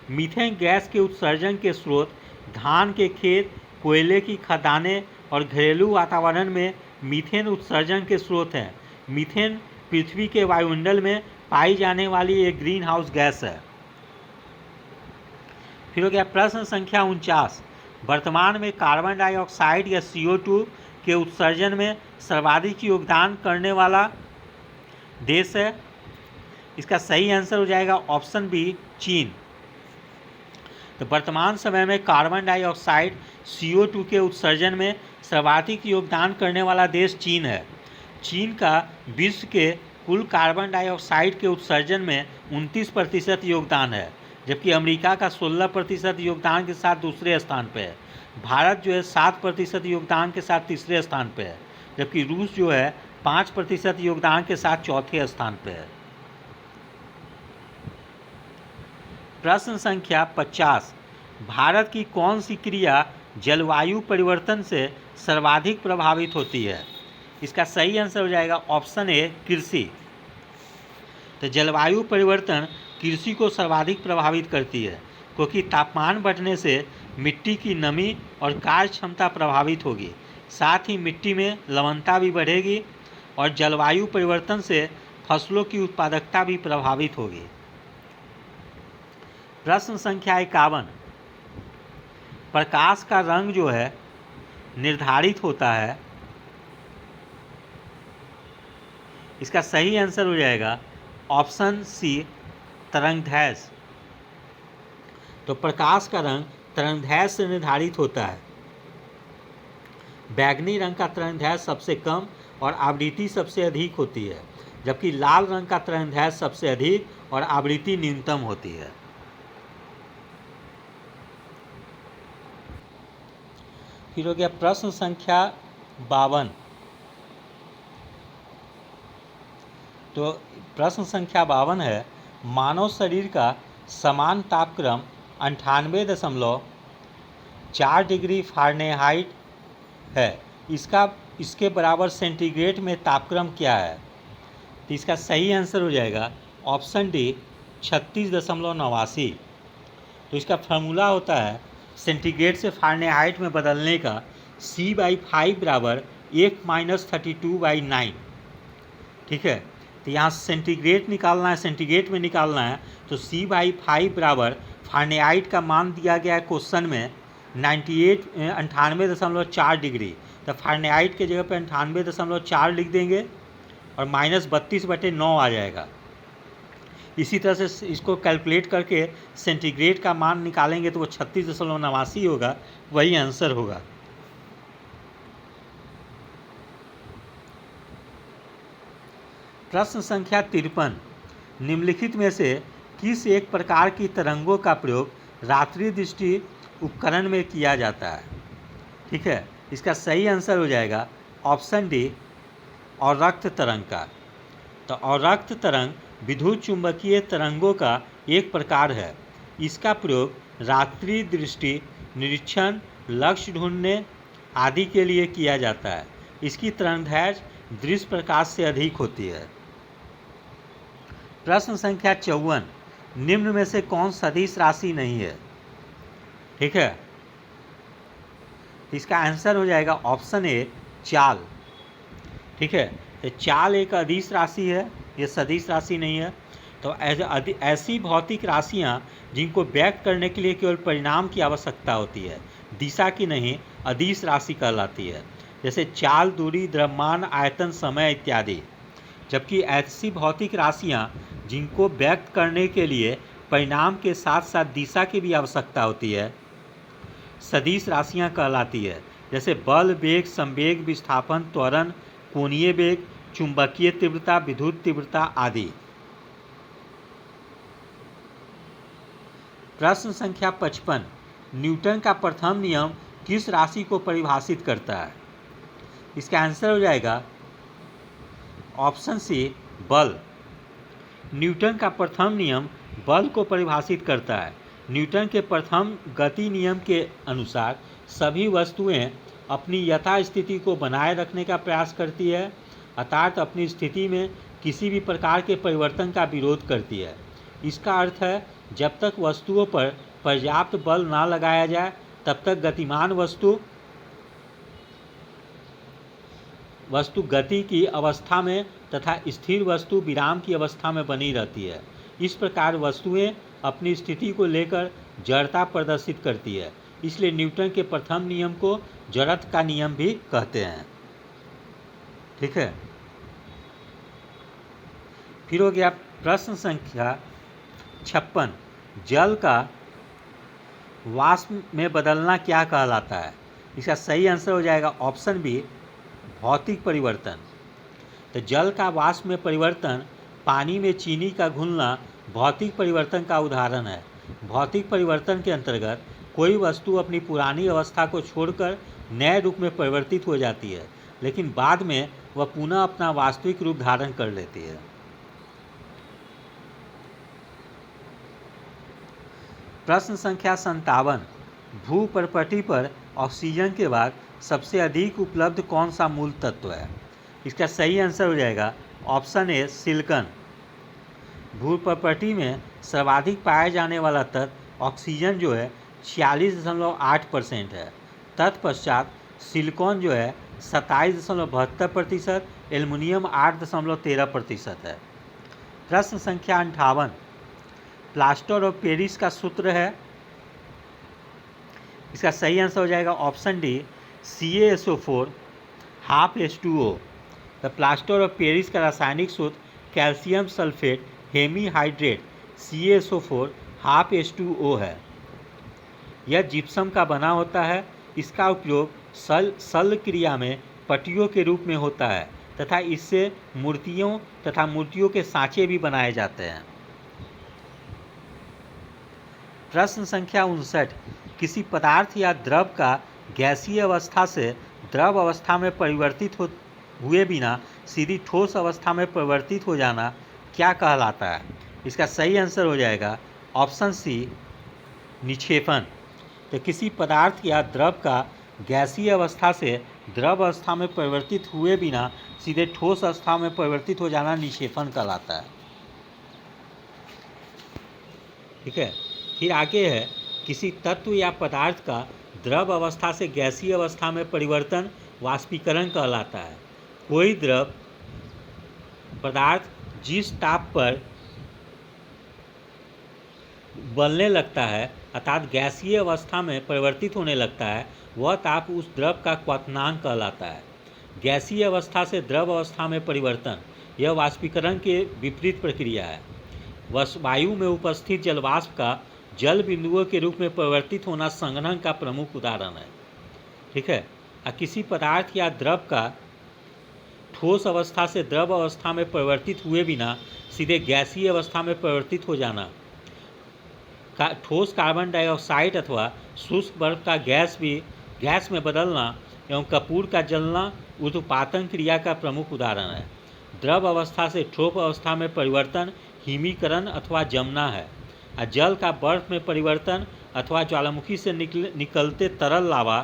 Methane gas के उत्सर्जन के स्रोत धान के खेत, कोयले की खदानें और घरेलू वातावरण में मीथेन उत्सर्जन के स्रोत हैं। मीथेन पृथ्वी के वायुमंडल में पाई जाने वाली एक ग्रीन हाउस गैस है। फिर हो गया प्रश्न संख्या 49, वर्तमान में कार्बन डाइऑक्साइड या CO2 के उत्सर्जन में सर्वाधिक योगदान करने वाला देश है। इसका सही आंसर हो जाएगा ऑप्शन बी, चीन। तो वर्तमान समय में कार्बन डाइऑक्साइड CO2 के उत्सर्जन में सर्वाधिक योगदान करने वाला देश चीन है। चीन का विश्व के कुल कार्बन डाइऑक्साइड के उत्सर्जन में 29% योगदान है, जबकि अमेरिका का 16% योगदान के साथ दूसरे स्थान पर है। भारत जो है 7% योगदान के साथ तीसरे स्थान पर है, जबकि रूस जो है 5% योगदान के साथ चौथे स्थान पर है। प्रश्न संख्या 50, भारत की कौन सी क्रिया जलवायु परिवर्तन से सर्वाधिक प्रभावित होती है? इसका सही आंसर हो जाएगा ऑप्शन ए, कृषि। तो जलवायु परिवर्तन कृषि को सर्वाधिक प्रभावित करती है, क्योंकि तापमान बढ़ने से मिट्टी की नमी और कार्य क्षमता प्रभावित होगी, साथ ही मिट्टी में लवणता भी बढ़ेगी और जलवायु परिवर्तन से फसलों की उत्पादकता भी प्रभावित होगी। प्रश्न संख्या 51, प्रकाश का रंग जो है निर्धारित होता है। इसका सही आंसर हो जाएगा ऑप्शन सी, तरंगदैर्घ्य। तो प्रकाश का रंग तरंगदैर्घ्य से निर्धारित होता है। बैंगनी रंग का तरंगदैर्घ्य सबसे कम और आवृत्ति सबसे अधिक होती है, जबकि लाल रंग का तरंगदैर्घ्य सबसे अधिक और आवृत्ति न्यूनतम होती है। फिर हो गया प्रश्न संख्या 52। तो प्रश्न संख्या 52 है, मानव शरीर का समान तापक्रम 98.4 डिग्री फ़ारेनहाइट है। इसके बराबर सेंटीग्रेड में तापक्रम क्या है? तो इसका सही आंसर हो जाएगा ऑप्शन डी, 36.89। तो इसका फार्मूला होता है सेंटीग्रेड से फ़ारेनहाइट में बदलने का, C/5 बराबर 1 - 32/9। ठीक है, तो यहाँ सेंटीग्रेड निकालना है, सेंटीग्रेड में निकालना है, तो C/5 बराबर फ़ारेनहाइट का मान दिया गया है क्वेश्चन में 98.4 डिग्री। तो फ़ारेनहाइट के जगह पर 98.4 लिख देंगे और -32/9 आ जाएगा। इसी तरह से इसको कैलकुलेट करके सेंटीग्रेड का मान निकालेंगे तो वो 36.89 होगा, वही आंसर होगा। प्रश्न संख्या 53, निम्नलिखित में से किस एक प्रकार की तरंगों का प्रयोग रात्रि दृष्टि उपकरण में किया जाता है? ठीक है, इसका सही आंसर हो जाएगा ऑप्शन डी, औरक्त तरंग का। तो औरक्त तरंग विद्युत चुंबकीय तरंगों का एक प्रकार है। इसका प्रयोग रात्रि दृष्टि निरीक्षण, लक्ष्य ढूंढने आदि के लिए किया जाता है। इसकी तरंगदैर्घ्य दृश्य प्रकाश से अधिक होती है। प्रश्न संख्या 54, निम्न में से कौन सदिश राशि नहीं है? ठीक है, इसका आंसर हो जाएगा ऑप्शन ए, चाल। ठीक है, तो चाल एक अदिश राशि है, ये सदिश राशि नहीं है। तो ऐसी भौतिक राशियाँ जिनको व्यक्त करने के लिए केवल परिणाम की आवश्यकता होती है, दिशा की नहीं, अदिश राशि कहलाती है। जैसे चाल, दूरी, द्रव्यमान, आयतन, समय इत्यादि। जबकि ऐसी भौतिक राशियाँ जिनको व्यक्त करने के लिए परिणाम के साथ साथ दिशा की भी आवश्यकता होती है, सदिश राशियाँ कहलाती है। जैसे बल, वेग, संवेग, विस्थापन, त्वरण, कोणीय वेग, चुंबकीय तीव्रता, विद्युत तीव्रता आदि। प्रश्न संख्या 55, न्यूटन का प्रथम नियम किस राशि को परिभाषित करता है? इसका आंसर हो जाएगा ऑप्शन सी, बल। न्यूटन का प्रथम नियम बल को परिभाषित करता है। न्यूटन के प्रथम गति नियम के अनुसार सभी वस्तुएं अपनी यथास्थिति को बनाए रखने का प्रयास करती है, अर्थात अपनी स्थिति में किसी भी प्रकार के परिवर्तन का विरोध करती है। इसका अर्थ है जब तक वस्तुओं पर पर्याप्त बल ना लगाया जाए तब तक गतिमान वस्तु गति की अवस्था में तथा स्थिर वस्तु विराम की अवस्था में बनी रहती है। इस प्रकार वस्तुएं अपनी स्थिति को लेकर जड़ता प्रदर्शित करती है। इसलिए न्यूटन के प्रथम नियम को जड़त्व का नियम भी कहते हैं। ठीक है, फिर हो गया प्रश्न संख्या 56, जल का वाष्प में बदलना क्या कहलाता है? इसका सही आंसर हो जाएगा ऑप्शन बी, भौतिक परिवर्तन। तो जल का वाष्प में परिवर्तन, पानी में चीनी का घुलना भौतिक परिवर्तन का उदाहरण है। भौतिक परिवर्तन के अंतर्गत कोई वस्तु अपनी पुरानी अवस्था को छोड़कर नए रूप में परिवर्तित हो जाती है, लेकिन बाद में वह पुनः अपना वास्तविक रूप धारण कर लेती है। प्रश्न संख्या 57, भूपर्पटी पर ऑक्सीजन के बाद सबसे अधिक उपलब्ध कौन सा मूल तत्व है? इसका सही आंसर हो जाएगा ऑप्शन ए, सिलिकॉन। भूपर्पटी में सर्वाधिक पाया जाने वाला तत्व ऑक्सीजन जो है 46.8% है। तत्पश्चात सिलिकॉन जो है 27.72%, एल्युमिनियम 8.13% है। प्रश्न संख्या 58, प्लास्टर ऑफ पेरिस का सूत्र है। इसका सही आंसर हो जाएगा option D, CaSO4 half H2O। The plaster of Paris का रासायनिक सूत्र calcium sulphate hemihydrate CaSO4 half H2O है। यह जिप्सम का बना होता है। इसका उपयोग शल्य क्रिया में पट्टियों के रूप में होता है तथा इससे मूर्तियों तथा मूर्तियों के सांचे भी बनाए जाते हैं। प्रश्न संख्या 59, किसी पदार्थ या द्रव का गैसीय अवस्था से द्रव अवस्था में परिवर्तित हुए बिना सीधी ठोस अवस्था में परिवर्तित हो जाना क्या कहलाता है? इसका सही आंसर हो जाएगा ऑप्शन सी, निक्षेपण। तो किसी पदार्थ या द्रव का गैसीय अवस्था से द्रव अवस्था में परिवर्तित हुए बिना सीधे ठोस अवस्था में परिवर्तित हो जाना निक्षेपण कहलाता है। ठीक है, फिर आगे है, किसी तत्व या पदार्थ का द्रव अवस्था से गैसीय अवस्था में परिवर्तन वाष्पीकरण कहलाता है। कोई द्रव पदार्थ जिस ताप पर उबलने लगता है अर्थात गैसीय अवस्था में परिवर्तित होने लगता है, वह ताप उस द्रव का क्वथनांक कहलाता है। गैसीय अवस्था से द्रव अवस्था में परिवर्तन यह वाष्पीकरण के विपरीत प्रक्रिया है। वायु में उपस्थित जलवाष्प का जल बिंदुओं के रूप में परिवर्तित होना संघनन का प्रमुख उदाहरण है। ठीक है, किसी पदार्थ या द्रव का ठोस अवस्था से द्रव अवस्था में परिवर्तित हुए बिना सीधे गैसीय अवस्था में परिवर्तित हो जाना, ठोस कार्बन डाइऑक्साइड अथवा शुष्क बर्फ का गैस में बदलना एवं कपूर का जलना ऊर्ध्वपातन क्रिया का प्रमुख उदाहरण है। द्रव अवस्था से ठोस अवस्था में परिवर्तन हिमीकरण अथवा जमना है। जल का बर्फ में परिवर्तन अथवा ज्वालामुखी से निकलते तरल लावा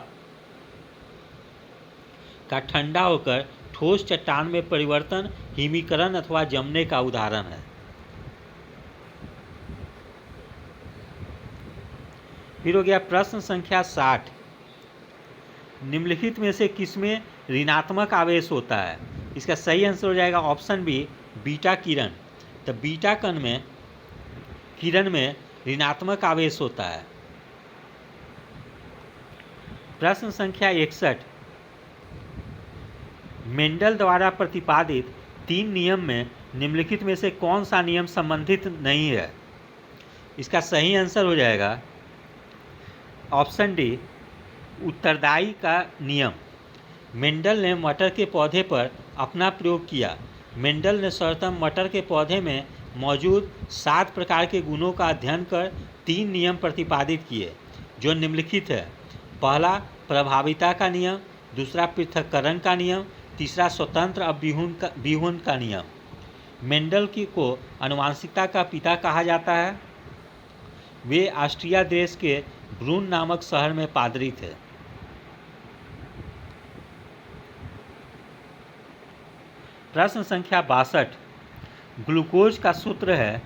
का ठंडा होकर ठोस चट्टान में परिवर्तन हिमीकरण अथवा जमने का उदाहरण है। फिर हो गया प्रश्न संख्या 60। निम्नलिखित में से किसमें ऋणात्मक आवेश होता है? इसका सही आंसर हो जाएगा ऑप्शन बी, बीटा किरण। तो बीटा किरण में ऋणात्मक आवेश होता है। प्रश्न संख्या 61। मेंडल द्वारा प्रतिपादित 3 नियम में निम्नलिखित में से कौन सा नियम संबंधित नहीं है? इसका सही आंसर हो जाएगा ऑप्शन डी, उत्तरदायी का नियम। मेंडल ने मटर के पौधे पर अपना प्रयोग किया। मेंडल ने सर्वप्रथम मटर के पौधे में मौजूद 7 प्रकार के गुणों का अध्ययन कर 3 नियम प्रतिपादित किए, जो निम्नलिखित है। पहला प्रभाविता का नियम, दूसरा पृथक्करण का नियम, तीसरा स्वतंत्र अभिव्यूहन का नियम। मेंडल को आनुवांशिकता का पिता कहा जाता है। वे ऑस्ट्रिया देश के ब्रून नामक शहर में पादरी थे। प्रश्न संख्या 62। ग्लूकोज का सूत्र है।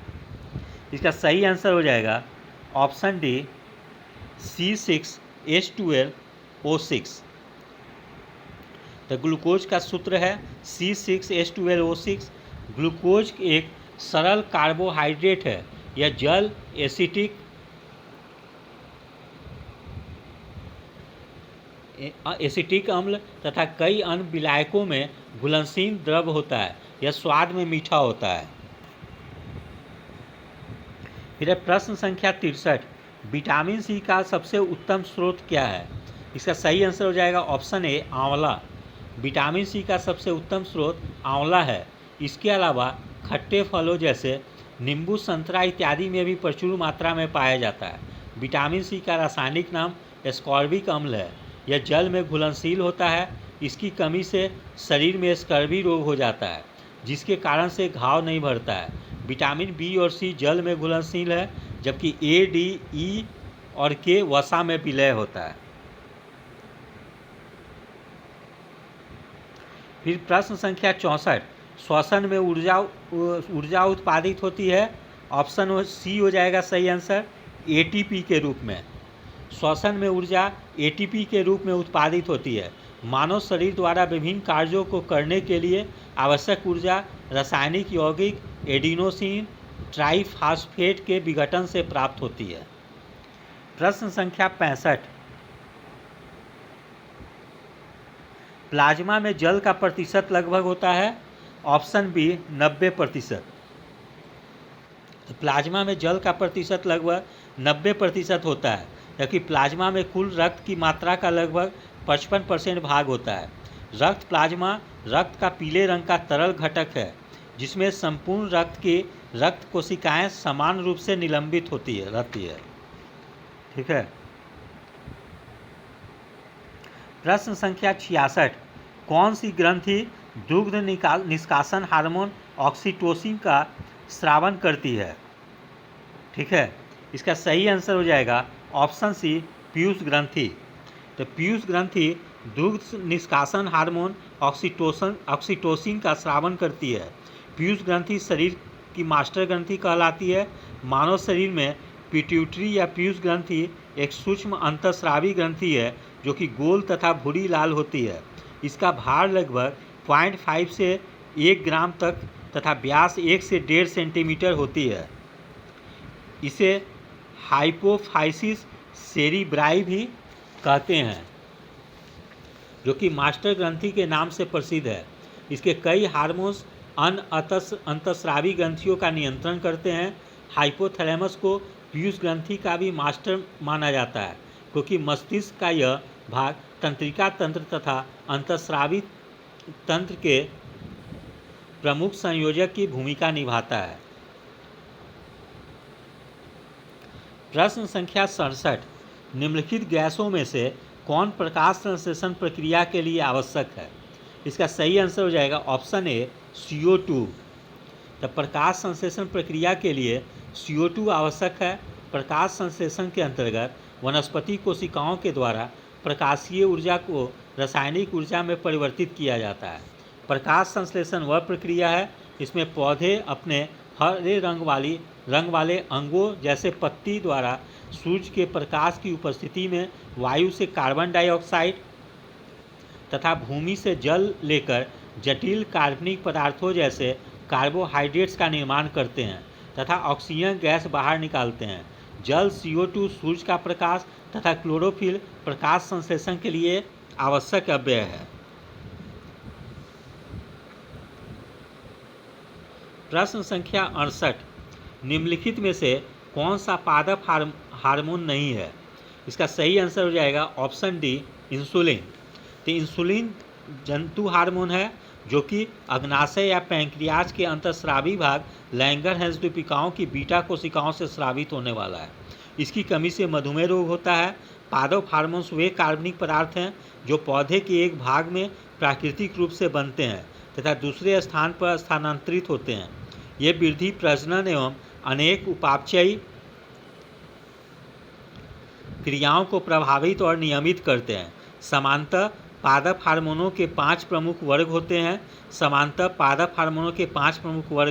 इसका सही आंसर हो जाएगा ऑप्शन डी, C6H12O6। तो ग्लूकोज का सूत्र है C6H12O6। ग्लूकोज एक सरल कार्बोहाइड्रेट है। यह जल, एसिटिक अम्ल तथा कई अन्य विलायकों में घुलनशील द्रव होता है। यह स्वाद में मीठा होता है। फिर प्रश्न संख्या 63। विटामिन सी का सबसे उत्तम स्रोत क्या है? इसका सही आंसर हो जाएगा ऑप्शन ए, आंवला। विटामिन सी का सबसे उत्तम स्रोत आंवला है। इसके अलावा खट्टे फलों जैसे नींबू, संतरा इत्यादि में भी प्रचुर मात्रा में पाया जाता है। विटामिन सी का रासायनिक नाम एस्कॉर्बिक अम्ल है। यह जल में घुलनशील होता है। इसकी कमी से शरीर में स्कर्वी रोग हो जाता है, जिसके कारण से घाव नहीं भरता है। विटामिन बी और सी जल में घुलनशील है, जबकि ए, डी, ई और के वसा में विलय होता है। फिर प्रश्न संख्या 64। श्वसन में ऊर्जा उत्पादित होती है। ऑप्शन सी हो जाएगा सही आंसर, एटीपी के रूप में। श्वसन में ऊर्जा एटीपी के रूप में उत्पादित होती है। मानव शरीर द्वारा विभिन्न कार्यों को करने के लिए आवश्यक ऊर्जा रासायनिक यौगिक एडिनोसिन ट्राइफॉस्फेट के विघटन से प्राप्त होती है। प्रश्न संख्या 65। प्लाज्मा में जल का प्रतिशत लगभग होता है। Option B, 90%। प्लाज्मा में जल का प्रतिशत लगभग 90% होता है, जबकि प्लाज्मा में कुल रक्त की मात्रा का लगभग 55% भाग होता है। रक्त प्लाज्मा रक्त का पीले रंग का तरल घटक है, जिसमें संपूर्ण रक्त की रक्त कोशिकाएं समान रूप से निलंबित रहती है। ठीक है। प्रश्न संख्या 66। कौन सी ग्रंथि दुग्ध निष्कासन हार्मोन ऑक्सीटोसिन का स्रावन करती है? ठीक है। इसका सही आंसर हो जाएगा ऑप्शन सी, पीयूष ग्रंथि। तो पीयूष ग्रंथि दुग्ध निष्कासन हार्मोन ऑक्सीटोसिन का स्रावन करती है। पीयूष ग्रंथि शरीर की मास्टर ग्रंथि कहलाती है। मानव शरीर में पिट्यूटरी या पीयूष ग्रंथि एक सूक्ष्म अंतःस्रावी ग्रंथि है, जो कि गोल तथा भूरी लाल होती है। इसका भार लगभग 0.5 से 1 ग्राम तक तथा व्यास 1 से 1.5 सेंटीमीटर होती है। इसे हाइपोफाइसिस सेरिब्राई भी कहते हैं, जो कि मास्टर ग्रंथि के नाम से प्रसिद्ध है। इसके कई हार्मोन्स अन्य अंतःस्रावी ग्रंथियों का नियंत्रण करते हैं। हाइपोथैलेमस को पीयूष ग्रंथि का भी मास्टर माना जाता है, क्योंकि मस्तिष्क का यह भाग तंत्रिका तंत्र तथा अंतःस्रावी तंत्र के प्रमुख संयोजक की भूमिका निभाता है। प्रश्न संख्या 67, निम्नलिखित गैसों में से कौन प्रकाश संश्लेषण प्रक्रिया के लिए आवश्यक है? इसका सही आंसर हो जाएगा ऑप्शन ए CO2। तो प्रकाश संश्लेषण प्रक्रिया के लिए CO2 आवश्यक है। प्रकाश संश्लेषण के अंतर्गत वनस्पति कोशिकाओं के द्वारा प्रकाशीय ऊर्जा को रासायनिक ऊर्जा में परिवर्तित किया जाता है। प्रकाश संश्लेषण वह प्रक्रिया है इसमें पौधे अपने हरे रंग वाले अंगों जैसे पत्ती द्वारा सूर्य के प्रकाश की उपस्थिति में वायु से कार्बन डाइऑक्साइड तथा भूमि से जल लेकर जटिल कार्बनिक पदार्थों जैसे कार्बोहाइड्रेट्स का निर्माण करते हैं तथा ऑक्सीजन गैस बाहर निकालते हैं। जल CO2 सूर्य का प्रकाश तथा क्लोरोफिल प्रकाश संश्लेषण के लिए आवश्यक अव्यय है। प्रश्न संख्या 68, निम्नलिखित में से कौन सा पादप हार्मोन नहीं है? इसका सही आंसर हो जाएगा ऑप्शन डी इंसुलिन। तो इंसुलिन जंतु हार्मोन है जो कि अग्नाशय या पैंक्रियाज के अंतःस्रावी भाग लैंगरहैंस डुपिकाओं की बीटा कोशिकाओं से स्रावित होने वाला है। इसकी कमी से मधुमेह रोग होता है। पादप हार्मोन्स वे कार्बनिक पदार्थ हैं जो पौधे के एक भाग में प्राकृतिक रूप से बनते हैं तथा दूसरे स्थान पर स्थानांतरित होते हैं। ये वृद्धि, प्रजनन एवं अनेक उपापचयी क्रियाओं को प्रभावित और नियमित करते हैं। समानतः पादप हार्मोनों के 5 प्रमुख वर्ग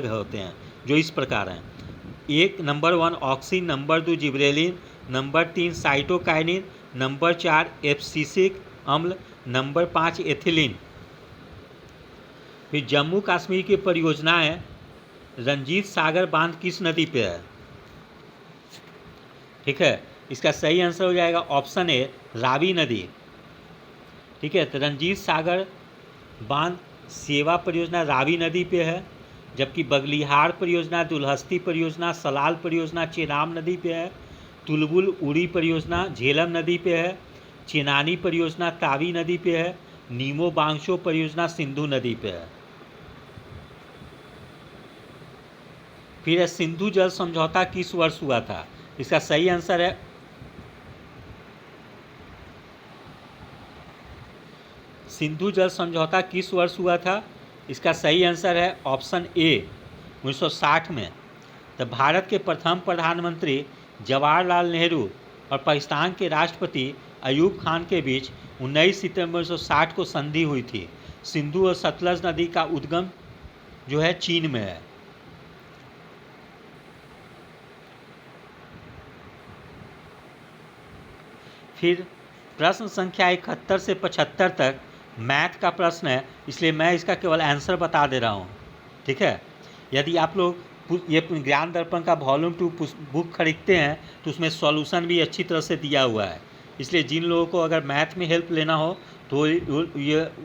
होते हैं। जो इस प्रकार हैं। Number 1 auxin, number 2 gibberellin, number 3 cytokinin, number 4 abscisic अम्ल, नंबर 5 एथिलीन। फिर जम्मू कश्मीर की परियोजना है रंजीत सागर बांध किस नदी पे है? ठीक है, इसका सही आंसर हो जाएगा ऑप्शन ए रावी नदी। ठीक है, तो रंजीत सागर बांध सेवा परियोजना रावी नदी पे है, जबकि बगलिहार परियोजना, दुल्हस्ती परियोजना, सलाल परियोजना चेनाब नदी पे है, तुलबुल उड़ी परियोजना झेलम नदी पे है, चेनानी परियोजना तावी नदी पे है, नीमो बांगशो परियोजना सिंधु नदी पे है। फिर सिंधु जल समझौता किस वर्ष हुआ था? इसका सही आंसर है सिंधु जल समझौता किस वर्ष हुआ था? इसका सही आंसर है ऑप्शन ए 1960 में। तो भारत के प्रथम प्रधानमंत्री जवाहरलाल नेहरू और पाकिस्तान के राष्ट्रपति अयूब खान के बीच 19 सितंबर 1960 को संधि हुई थी। सिंधु और सतलज नदी का उद्गम जो है चीन में है। फिर प्रश्न संख्या 71 से 75 तक मैथ का प्रश्न है, इसलिए मैं इसका केवल आंसर बता दे रहा हूँ। ठीक है, यदि आप लोग ये ज्ञान दर्पण का वॉल्यूम 2 बुक खरीदते हैं तो उसमें सॉल्यूशन भी अच्छी तरह से दिया हुआ है। इसलिए जिन लोगों को अगर मैथ में हेल्प लेना हो तो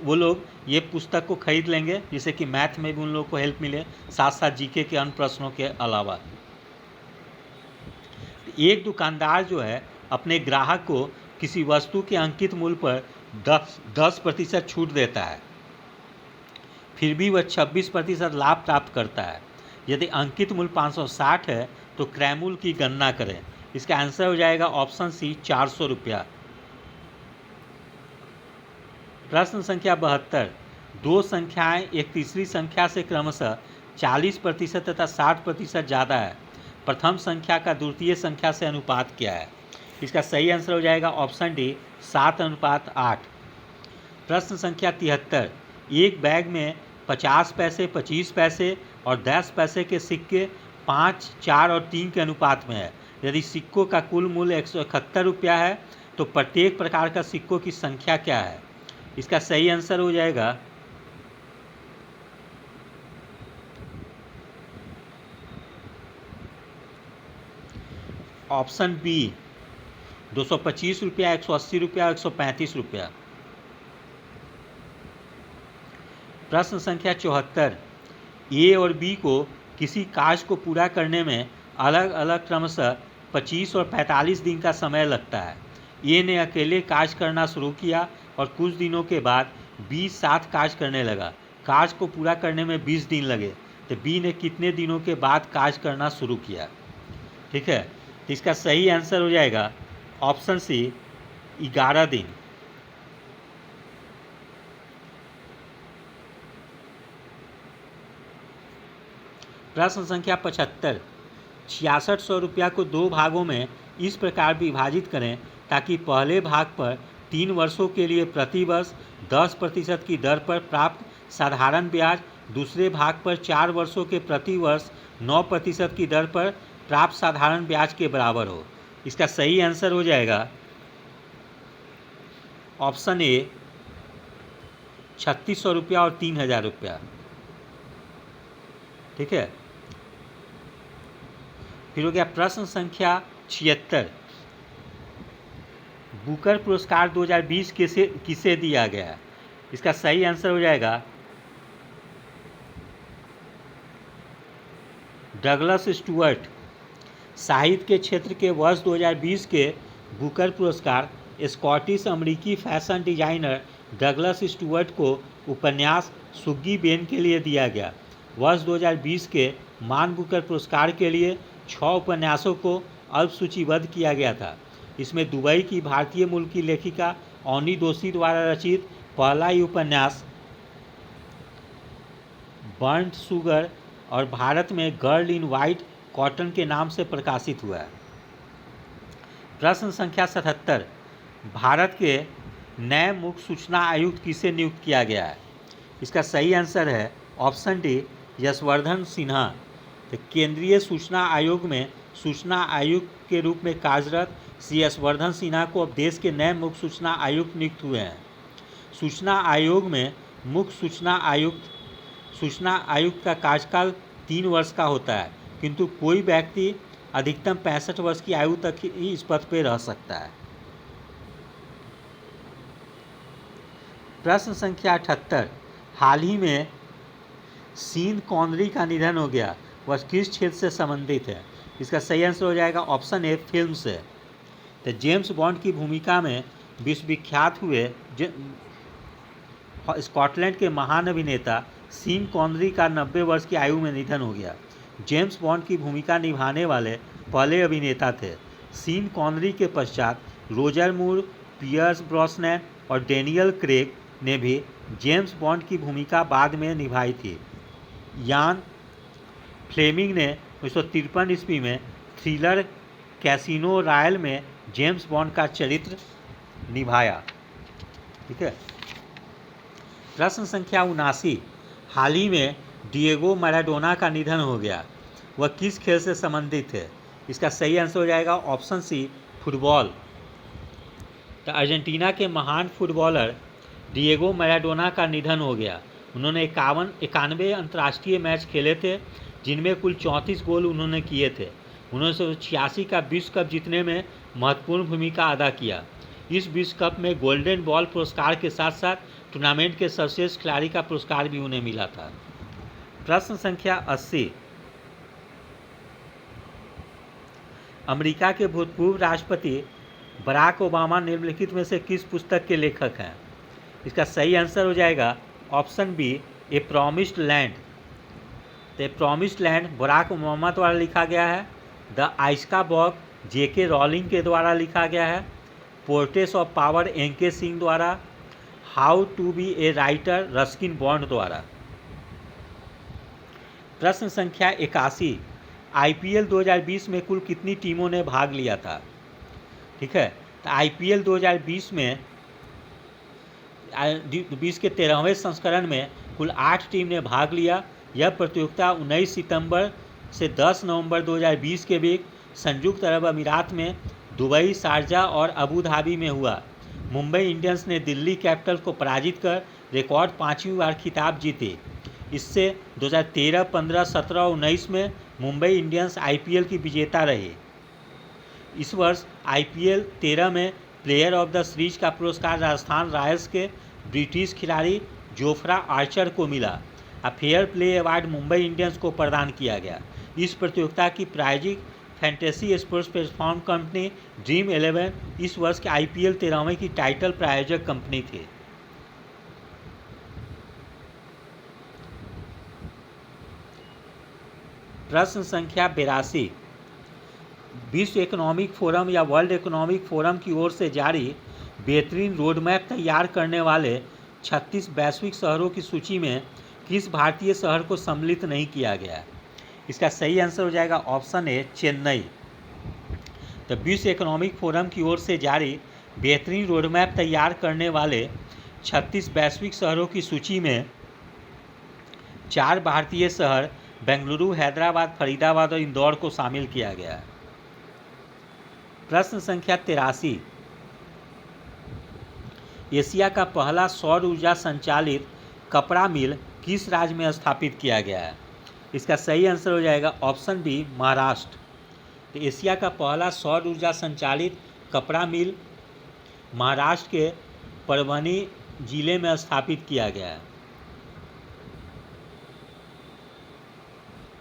वो लोग ये पुस्तक को खरीद लेंगे, जिससे कि मैथ में भी उन लोगों को हेल्प मिले, साथ साथ जीके के अन्य प्रश्नों के अलावा। एक दुकानदार जो है अपने ग्राहक को किसी वस्तु के अंकित मूल्य पर 10% छूट देता है, फिर भी वह 26% लाभ प्राप्त करता है। यदि अंकित मूल्य 560 है तो क्रय मूल्य की गणना करें। इसका आंसर हो जाएगा ऑप्शन सी 400 रुपया। प्रश्न संख्या 72, दो संख्याएं एक तीसरी संख्या से क्रमशः 40% तथा 60% ज़्यादा है। प्रथम संख्या का द्वितीय संख्या से अनुपात क्या है? इसका सही आंसर हो जाएगा ऑप्शन डी 7:8। प्रश्न संख्या 73, एक बैग में 50 पैसे, 25 पैसे और 10 पैसे के सिक्के 5, 4 और 3 के अनुपात में है। यदि सिक्कों का कुल मूल्य 171 रुपया है तो प्रत्येक प्रकार का सिक्कों की संख्या क्या है? इसका सही आंसर हो जाएगा ऑप्शन बी 225 रुपया, 180 रुपया, 135 रुपया। प्रश्न संख्या 74, ए और बी को किसी कार्य को पूरा करने में अलग अलग क्रमशः 25 और 45 दिन का समय लगता है। ए ने अकेले कार्य करना शुरू किया और कुछ दिनों के बाद बी साथ कार्य करने लगा। कार्य को पूरा करने में 20 दिन लगे, तो बी ने कितने दिनों के बाद कार्य करना शुरू किया? ठीक है, तो इसका सही आंसर हो जाएगा ऑप्शन सी 11 दिन। प्रश्न संख्या 75, 6600 रुपया को 2 भागों में इस प्रकार विभाजित करें ताकि पहले भाग पर 3 वर्षों के लिए प्रति वर्ष 10% की दर पर प्राप्त साधारण ब्याज दूसरे भाग पर 4 वर्षों के प्रति वर्ष 9% की दर पर प्राप्त साधारण ब्याज के बराबर हो। इसका सही आंसर हो जाएगा ऑप्शन ए 3600 रुपया और 3000 रुपया। ठीक है, फिर हो गया प्रश्न संख्या 76, बुकर पुरस्कार 2020 किसे दिया गया? इसका सही आंसर हो जाएगा डगलस स्टुअर्ट। साहित्य के क्षेत्र के वर्ष 2020 के बुकर पुरस्कार स्कॉटिश अमेरिकी फैशन डिजाइनर डगलस स्टुअर्ट को उपन्यास सुग्गी बेन के लिए दिया गया। वर्ष 2020 के मान बुकर पुरस्कार के लिए 6 उपन्यासों को अल्पसूचीबद्ध किया गया था। इसमें दुबई की भारतीय मूल की लेखिका औनी दोषी द्वारा रचित पहला ही उपन्यास बर्न्ड शुगर और भारत में गर्ल इन वाइट कॉटन के नाम से प्रकाशित हुआ है। प्रश्न संख्या 77, भारत के नए मुख्य सूचना आयुक्त किसे नियुक्त किया गया है? इसका सही आंसर है ऑप्शन डी यशवर्धन सिन्हा। तो केंद्रीय सूचना आयोग में सूचना आयुक्त के रूप में कार्यरत श्री यशवर्धन सिन्हा को अब देश के नए मुख्य सूचना आयुक्त नियुक्त हुए हैं। सूचना आयोग में मुख्य सूचना आयुक्त का कार्यकाल 3 वर्ष का होता है, किंतु कोई व्यक्ति अधिकतम 65 वर्ष की आयु तक ही इस पद पर रह सकता है। प्रश्न संख्या 78, हाल ही में सीन कॉनरी का निधन हो गया, वह किस क्षेत्र से संबंधित है? इसका सही आंसर हो जाएगा ऑप्शन ए फिल्म से। तो जेम्स बॉन्ड की भूमिका में विश्वविख्यात हुए स्कॉटलैंड के महान अभिनेता सीन कॉनरी का 90 वर्ष की आयु में निधन हो गया। जेम्स बॉन्ड की भूमिका निभाने वाले पहले अभिनेता थे। सीन कॉनरी के पश्चात रोजर मूर, पियर्स ब्रॉसनैन और डेनियल क्रेग ने भी जेम्स बॉन्ड की भूमिका बाद में निभाई थी। यान फ्लेमिंग ने 1953 ईस्वी में थ्रिलर कैसीनो रॉयल में जेम्स बॉन्ड का चरित्र निभाया। ठीक है, प्रश्न संख्या 79, हाल ही में डिएगो मैराडोना का निधन हो गया, वह किस खेल से संबंधित है? इसका सही आंसर हो जाएगा ऑप्शन सी फुटबॉल। तो अर्जेंटीना के महान फुटबॉलर डिएगो मैराडोना का निधन हो गया। उन्होंने 91 अंतर्राष्ट्रीय मैच खेले थे, जिनमें कुल 34 गोल उन्होंने किए थे। 1986 का विश्व कप जीतने में महत्वपूर्ण भूमिका अदा किया। इस विश्व कप में गोल्डन बॉल पुरस्कार के साथ साथ टूर्नामेंट के सर्वश्रेष्ठ खिलाड़ी का पुरस्कार भी उन्हें मिला था। प्रश्न संख्या 80, अमेरिका के भूतपूर्व राष्ट्रपति बराक ओबामा निम्नलिखित में से किस पुस्तक के लेखक हैं? इसका सही आंसर हो जाएगा option B a promised land. तो a promised land Barack Obama द्वारा लिखा गया है। The Ickabog JK Rowling के द्वारा लिखा गया है। Portraits of power NK Singh द्वारा। How to be a writer Ruskin Bond द्वारा। प्रश्न संख्या 81, आईपीएल 2020 में कुल कितनी टीमों ने भाग लिया था? ठीक है, तो आईपीएल 2020 में 20 के 13वें संस्करण में कुल 8 टीम ने भाग लिया। यह प्रतियोगिता 19 सितंबर से 10 नवंबर 2020 के बीच संयुक्त अरब अमीरात में दुबई, शारजा और अबू धाबी में हुआ। मुंबई इंडियंस ने दिल्ली कैपिटल्स को पराजित कर रिकॉर्ड 5वीं बार खिताब जीते। इससे 2013, 15, 17 और 19 में मुंबई इंडियंस आईपीएल की विजेता रही। इस वर्ष आईपीएल 13 में प्लेयर ऑफ द सीरीज का पुरस्कार राजस्थान रॉयल्स के ब्रिटिश खिलाड़ी जोफ्रा आर्चर को मिला। Fair play award Mumbai Indians को प्रदान किया गया। इस प्रतियोगिता की प्रायोजिक fantasy sports platform company Dream 11 इस वर्ष के आईपीएल 13वें की टाइटल प्रायोजक कंपनी थी। प्रश्न संख्या 82, विश्व इकोनॉमिक फोरम या वर्ल्ड इकोनॉमिक फोरम की ओर से जारी बेहतरीन रोडमैप तैयार करने वाले 36 वैश्विक शहरों की सूची में किस भारतीय शहर को सम्मिलित नहीं किया गया है? इसका सही आंसर हो जाएगा ऑप्शन ए, चेन्नई। तो विश्व इकोनॉमिक फोरम की ओर से जारी बेहतरीन रोडमैप तैयार करने वाले 36 वैश्विक शहरों की सूची में 4 भारतीय शहर बेंगलुरु, हैदराबाद, फरीदाबाद और इंदौर को शामिल किया गया है। प्रश्न संख्या 83, एशिया का पहला सौर ऊर्जा संचालित कपड़ा मिल किस राज्य में स्थापित किया गया है? इसका सही आंसर हो जाएगा ऑप्शन बी, महाराष्ट्र। तो एशिया का पहला सौर ऊर्जा संचालित कपड़ा मिल महाराष्ट्र के परभनी जिले में स्थापित किया गया है।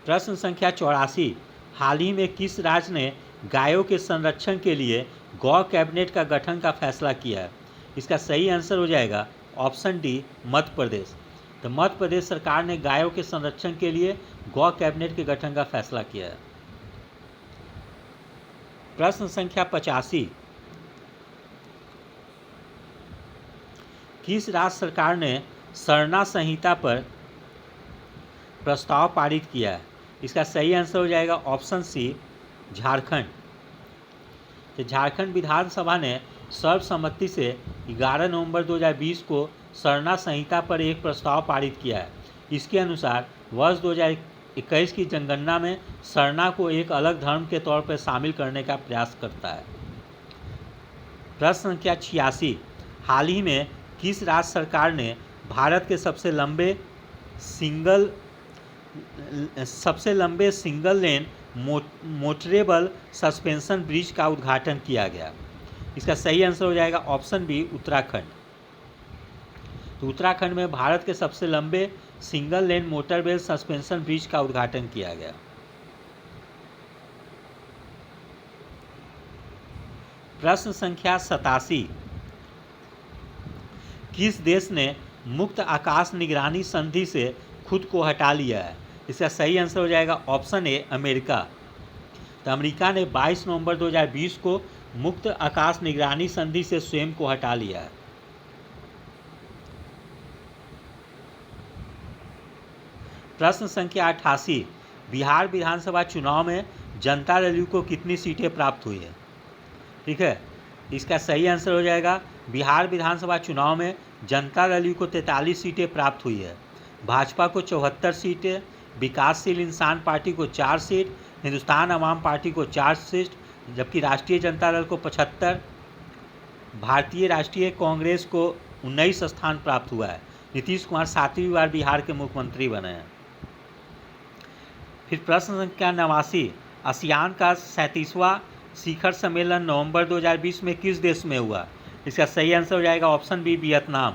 प्रश्न संख्या 84, हाल ही में किस राज्य ने गायों के संरक्षण के लिए गौ कैबिनेट का गठन का फैसला किया है? इसका सही आंसर हो जाएगा ऑप्शन डी, मध्य प्रदेश। तो मध्य प्रदेश सरकार ने गायों के संरक्षण के लिए गौ कैबिनेट के गठन का फैसला किया है। प्रश्न संख्या 85, किस राज्य सरकार ने सरना संहिता पर प्रस्ताव पारित किया है? इसका सही आंसर हो जाएगा ऑप्शन सी, झारखंड। तो झारखंड विधानसभा ने सर्वसम्मति से 11 नवंबर 2020 को सरना संहिता पर एक प्रस्ताव पारित किया है। इसके अनुसार वर्ष 2021 की जनगणना में सरना को एक अलग धर्म के तौर पर शामिल करने का प्रयास करता है। प्रश्न संख्या 86, हाल ही में किस राज्य सरकार ने भारत के सबसे लंबे single lane motorable suspension bridge का उद्घाटन किया गया? इसका सही आंसर हो जाएगा ऑप्शन बी, उत्तराखंड। तो उत्तराखंड में भारत के सबसे लंबे सिंगल लेन मोटरवेल सस्पेंशन ब्रिज का उद्घाटन किया गया। प्रश्न संख्या 87, किस देश ने मुक्त आकाश निगरानी संधि से खुद को हटा लिया है? इसका सही आंसर हो जाएगा ऑप्शन ए, अमेरिका। तो अमेरिका ने 22 नवंबर 2020 को मुक्त आकाश निगरानी संधि से स्वयं को हटा लिया है। प्रश्न संख्या 88, बिहार विधानसभा चुनाव में जनता दल को कितनी सीटें प्राप्त हुई है? ठीक है, इसका सही आंसर हो जाएगा बिहार विधानसभा चुनाव में जनता दल को 43 सीटें प्राप्त हुई है। भाजपा को 74 सीटें, विकासशील इंसान पार्टी को 4 सीट, हिंदुस्तान अवाम पार्टी को 4 सीट, जबकि राष्ट्रीय जनता दल को 75, भारतीय राष्ट्रीय कांग्रेस को 19 स्थान प्राप्त हुआ है। नीतीश कुमार 7वीं बार बिहार के मुख्यमंत्री बने हैं। फिर प्रश्न संख्या 89, आसियान का 37वां शिखर सम्मेलन नवंबर 2020 में किस देश में हुआ? इसका सही आंसर हो जाएगा ऑप्शन बी, वियतनाम।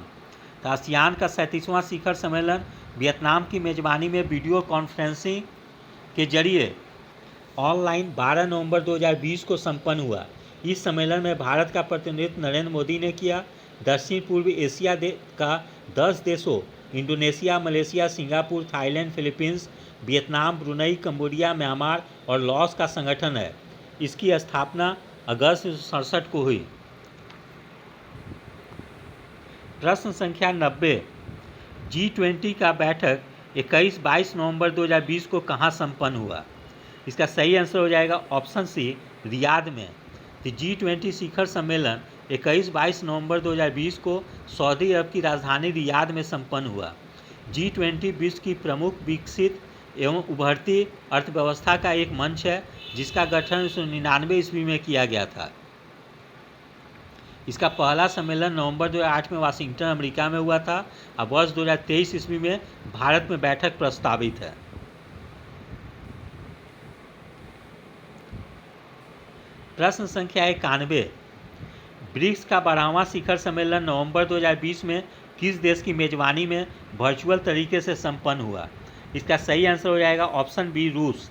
तो आसियान का 37वां शिखर सम्मेलन वियतनाम की मेजबानी में वीडियो कॉन्फ्रेंसिंग के जरिए ऑनलाइन 12 नवंबर 2020 को संपन्न हुआ। इस सम्मेलन में भारत का प्रतिनिधित्व नरेंद्र मोदी ने किया। दक्षिण पूर्व एशिया का 10 देशों Indonesia, Malaysia, Singapore, Thailand, Philippines, Vietnam, Brunei, Cambodia, Myanmar और लाओस का संगठन है। इसकी स्थापना अगस्त 1967 को हुई। प्रश्न संख्या 90, G20 का बैठक 21-22 नवंबर 2020 को कहाँ संपन्न हुआ? इसका सही आंसर हो जाएगा ऑप्शन सी, रियाद में। तो G20 शिखर सम्मेलन 21-22 नवंबर 2020 को सऊदी अरब की राजधानी रियाद में संपन्न हुआ। G20 विश्व की प्रमुख विकसित एवं उभरती अर्थव्यवस्था का एक मंच है, जिसका गठन 1999 ईस्वी में किया गया था। इसका पहला सम्मेलन नवंबर 2008 में वाशिंगटन, अमेरिका में हुआ था। अब वर्ष 2023 ईस्वी में भारत में बैठक प्रस्तावित है। प्रश्न संख्या 91, ब्रिक्स का 12वां शिखर सम्मेलन नवंबर 2020 में किस देश की मेजबानी में वर्चुअल तरीके से संपन्न हुआ? इसका सही आंसर हो जाएगा ऑप्शन बी, रूस।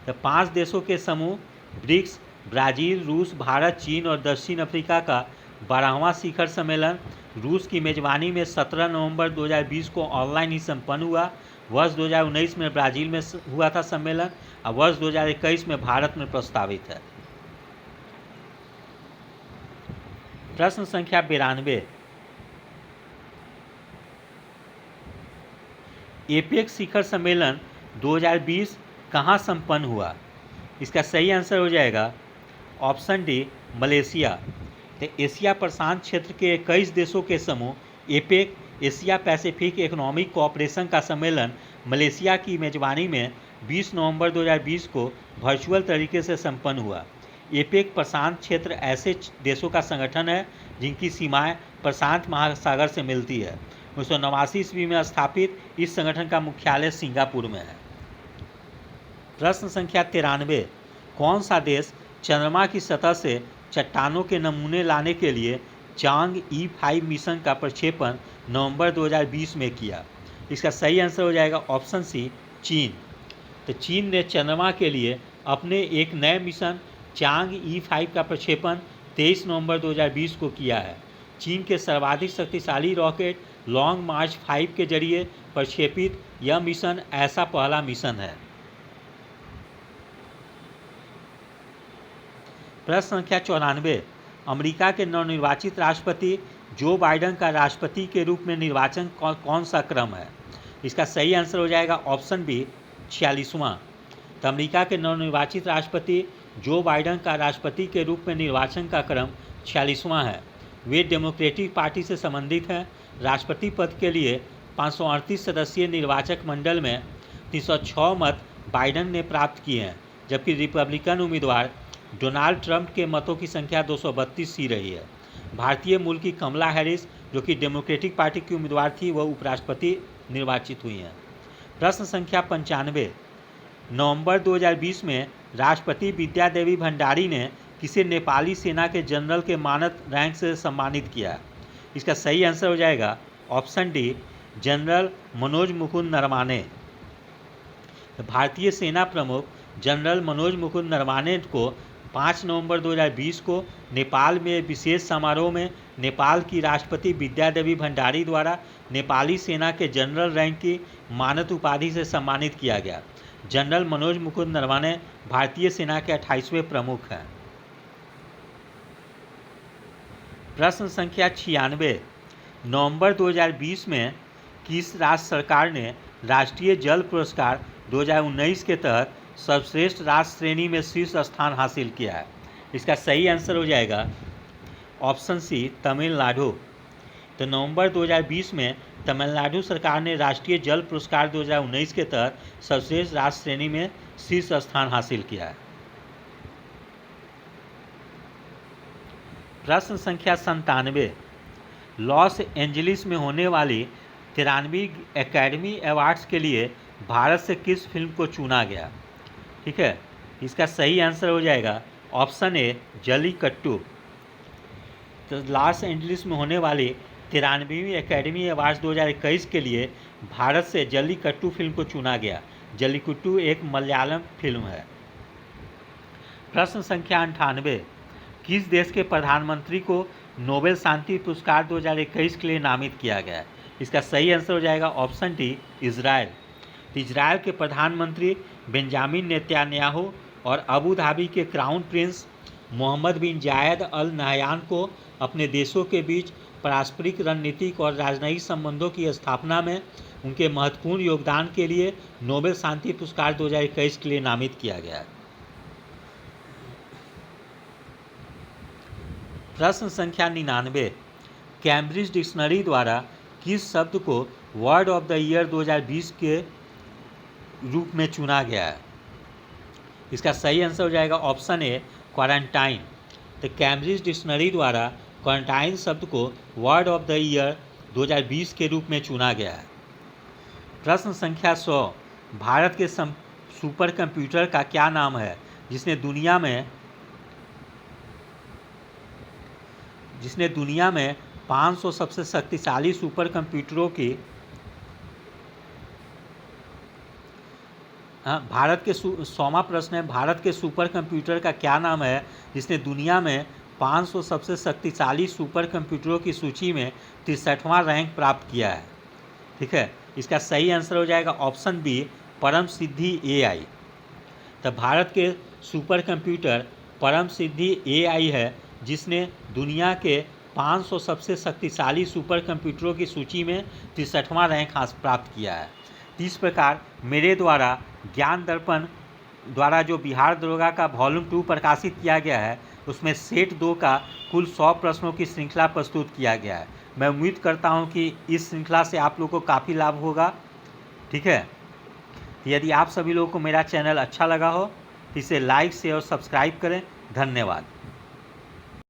तो 5 देशों के समूह ब्रिक्स, ब्राज़ील, रूस, भारत, चीन और दक्षिण अफ्रीका का 12वां शिखर सम्मेलन रूस की मेजबानी में 17 नवंबर 2020 को ऑनलाइन ही संपन्न हुआ। वर्ष 2019 में ब्राज़ील में हुआ था सम्मेलन और वर्ष 2021 में भारत में प्रस्तावित है। प्रश्न संख्या 92, एपेक शिखर सम्मेलन 2020 कहाँ संपन्न हुआ? इसका सही आंसर हो जाएगा ऑप्शन डी, मलेशिया। तो एशिया प्रशांत क्षेत्र के 21 देशों के समूह APEC, Asia Pacific economic cooperation का सम्मेलन मलेशिया की मेजबानी में 20 नवंबर 2020 को वर्चुअल तरीके से संपन्न हुआ। एपेक प्रशांत क्षेत्र ऐसे देशों का संगठन है जिनकी सीमाएं प्रशांत महासागर से मिलती है। 1989 ईस्वी में स्थापित इस संगठन का मुख्यालय सिंगापुर में है। प्रश्न संख्या 93, कौन सा देश चंद्रमा की सतह से चट्टानों के नमूने लाने के लिए चांग E5 मिशन का प्रक्षेपण नवंबर 2020 में किया? इसका सही आंसर हो जाएगा ऑप्शन सी, चीन। तो चीन ने चंद्रमा के लिए अपने एक नए मिशन चांग E5 का प्रक्षेपण 23 नवंबर 2020 को किया है। चीन के सर्वाधिक शक्तिशाली रॉकेट लॉन्ग मार्च 5 के जरिए प्रक्षेपित यह मिशन ऐसा पहला मिशन है। प्रश्न संख्या 94, अमेरिका के नवनिर्वाचित राष्ट्रपति जो बाइडेन का राष्ट्रपति के रूप में निर्वाचन कौन सा क्रम है? इसका सही आंसर हो जाएगा ऑप्शन बी, 46वां। तो अमेरिका के नवनिर्वाचित राष्ट्रपति जो बाइडेन का राष्ट्रपति के रूप में निर्वाचन का क्रम 46वां है। वे डेमोक्रेटिक पार्टी से संबंधित हैं। राष्ट्रपति पद के लिए 538 सदस्यीय निर्वाचक मंडल में 306 मत बाइडेन ने प्राप्त किए हैं, जबकि रिपब्लिकन उम्मीदवार डोनाल्ड ट्रंप के मतों की संख्या 232 सी रही है। भारतीय मूल की कमला हैरिस, जो कि डेमोक्रेटिक पार्टी की उम्मीदवार थी, वह उपराष्ट्रपति निर्वाचित हुई हैं। प्रश्न संख्या 95, नवंबर 2020 में राष्ट्रपति विद्या देवी भंडारी ने किसे नेपाली सेना के जनरल के मानद रैंक से सम्मानित किया? इसका सही आंसर हो जाएगा option D, general Manoj Mukund Naravane. भारतीय सेना प्रमुख जनरल मनोज मुकुंद नरवाने को 5 नवंबर 2020 को नेपाल में विशेष समारोह में नेपाल की राष्ट्रपति विद्या देवी भंडारी द्वारा नेपाली सेना के जनरल रैंक की मानद उपाधि से सम्मानित किया गया। जनरल मनोज मुकुंद नरवाने भारतीय सेना के 28वें प्रमुख हैं। प्रश्न संख्या 96, नवंबर 2020 में किस राज्य सरकार ने राष्ट्रीय जल पुरस्कार 2019 के तहत सर्वश्रेष्ठ राज्य श्रेणी में शीर्ष स्थान हासिल किया है? इसका सही आंसर हो जाएगा ऑप्शन सी, तमिलनाडु। तो नवंबर 2020 में तमिलनाडु सरकार ने राष्ट्रीय जल पुरस्कार 2019 के तहत सर्वश्रेष्ठ राज्य श्रेणी में शीर्ष स्थान हासिल किया है। प्रश्न संख्या 97, लॉस एंजलिस में होने वाली 93वीं एकेडमी अवार्ड्स के लिए भारत से किस फिल्म को चुना गया? ठीक है, इसका सही आंसर हो जाएगा ऑप्शन ए, जल्लीकट्टू। तो लॉस एंजलिस में होने वाली 93वीं एकेडमी अवार्ड्स 2021 के लिए भारत से जल्लीकट्टू फिल्म को चुना गया। जल्लीकट्टू एक मलयालम फिल्म है। प्रश्न संख्या 98, किस देश के प्रधानमंत्री को नोबेल शांति पुरस्कार 2021 के लिए नामित किया गया? इसका सही आंसर हो जाएगा ऑप्शन डी, इजराइल। इजराइल के प्रधानमंत्री बेंजामिन नेतन्याहू और अबू धाबी के क्राउन प्रिंस मोहम्मद बिन जायद अल नहयान को अपने देशों के बीच पारस्परिक रणनीतिक और राजनयिक संबंधों की स्थापना में उनके महत्वपूर्ण योगदान के लिए नोबेल शांति पुरस्कार 2021 के लिए नामित किया गया। प्रश्न संख्या 99, कैम्ब्रिज डिक्शनरी द्वारा किस शब्द को वर्ड ऑफ द ईयर 2020 के रूप में चुना गया है? इसका सही आंसर हो जाएगा ऑप्शन ए, क्वारंटाइन। तो कैम्ब्रिज डिक्शनरी द्वारा क्वारंटाइन शब्द को वर्ड ऑफ द ईयर 2020 के रूप में चुना गया है। प्रश्न संख्या 100, भारत के सुपर कंप्यूटर का क्या नाम है जिसने दुनिया में 500 सबसे शक्तिशाली सुपर कंप्यूटरों की भारत के 100वां प्रश्न है, भारत के सुपर कंप्यूटर का क्या नाम है जिसने दुनिया में 500 सबसे शक्तिशाली सुपर कंप्यूटरों की सूची में 63वां रैंक प्राप्त किया है? ठीक है, इसका सही आंसर हो जाएगा ऑप्शन बी, परम सिद्धि AI। तो भारत के सुपर कंप्यूटर परम सिद्धि AI है, जिसने दुनिया के 500 सबसे शक्तिशाली सुपर कंप्यूटरों की सूची में 63वां रैंक प्राप्त किया है। इस प्रकार मेरे द्वारा ज्ञान दर्पण द्वारा जो बिहार दरोगा का वॉल्यूम 2 प्रकाशित किया गया है, उसमें सेट 2 का कुल 100 प्रश्नों की श्रृंखला प्रस्तुत किया गया है। मैं उम्मीद करता हूं कि इस श्रृंखला से आप लोगों को काफ़ी लाभ होगा। ठीक है, यदि आप सभी लोगों को मेरा चैनल अच्छा लगा हो तो इसे लाइक शेयर और सब्सक्राइब करें। धन्यवाद।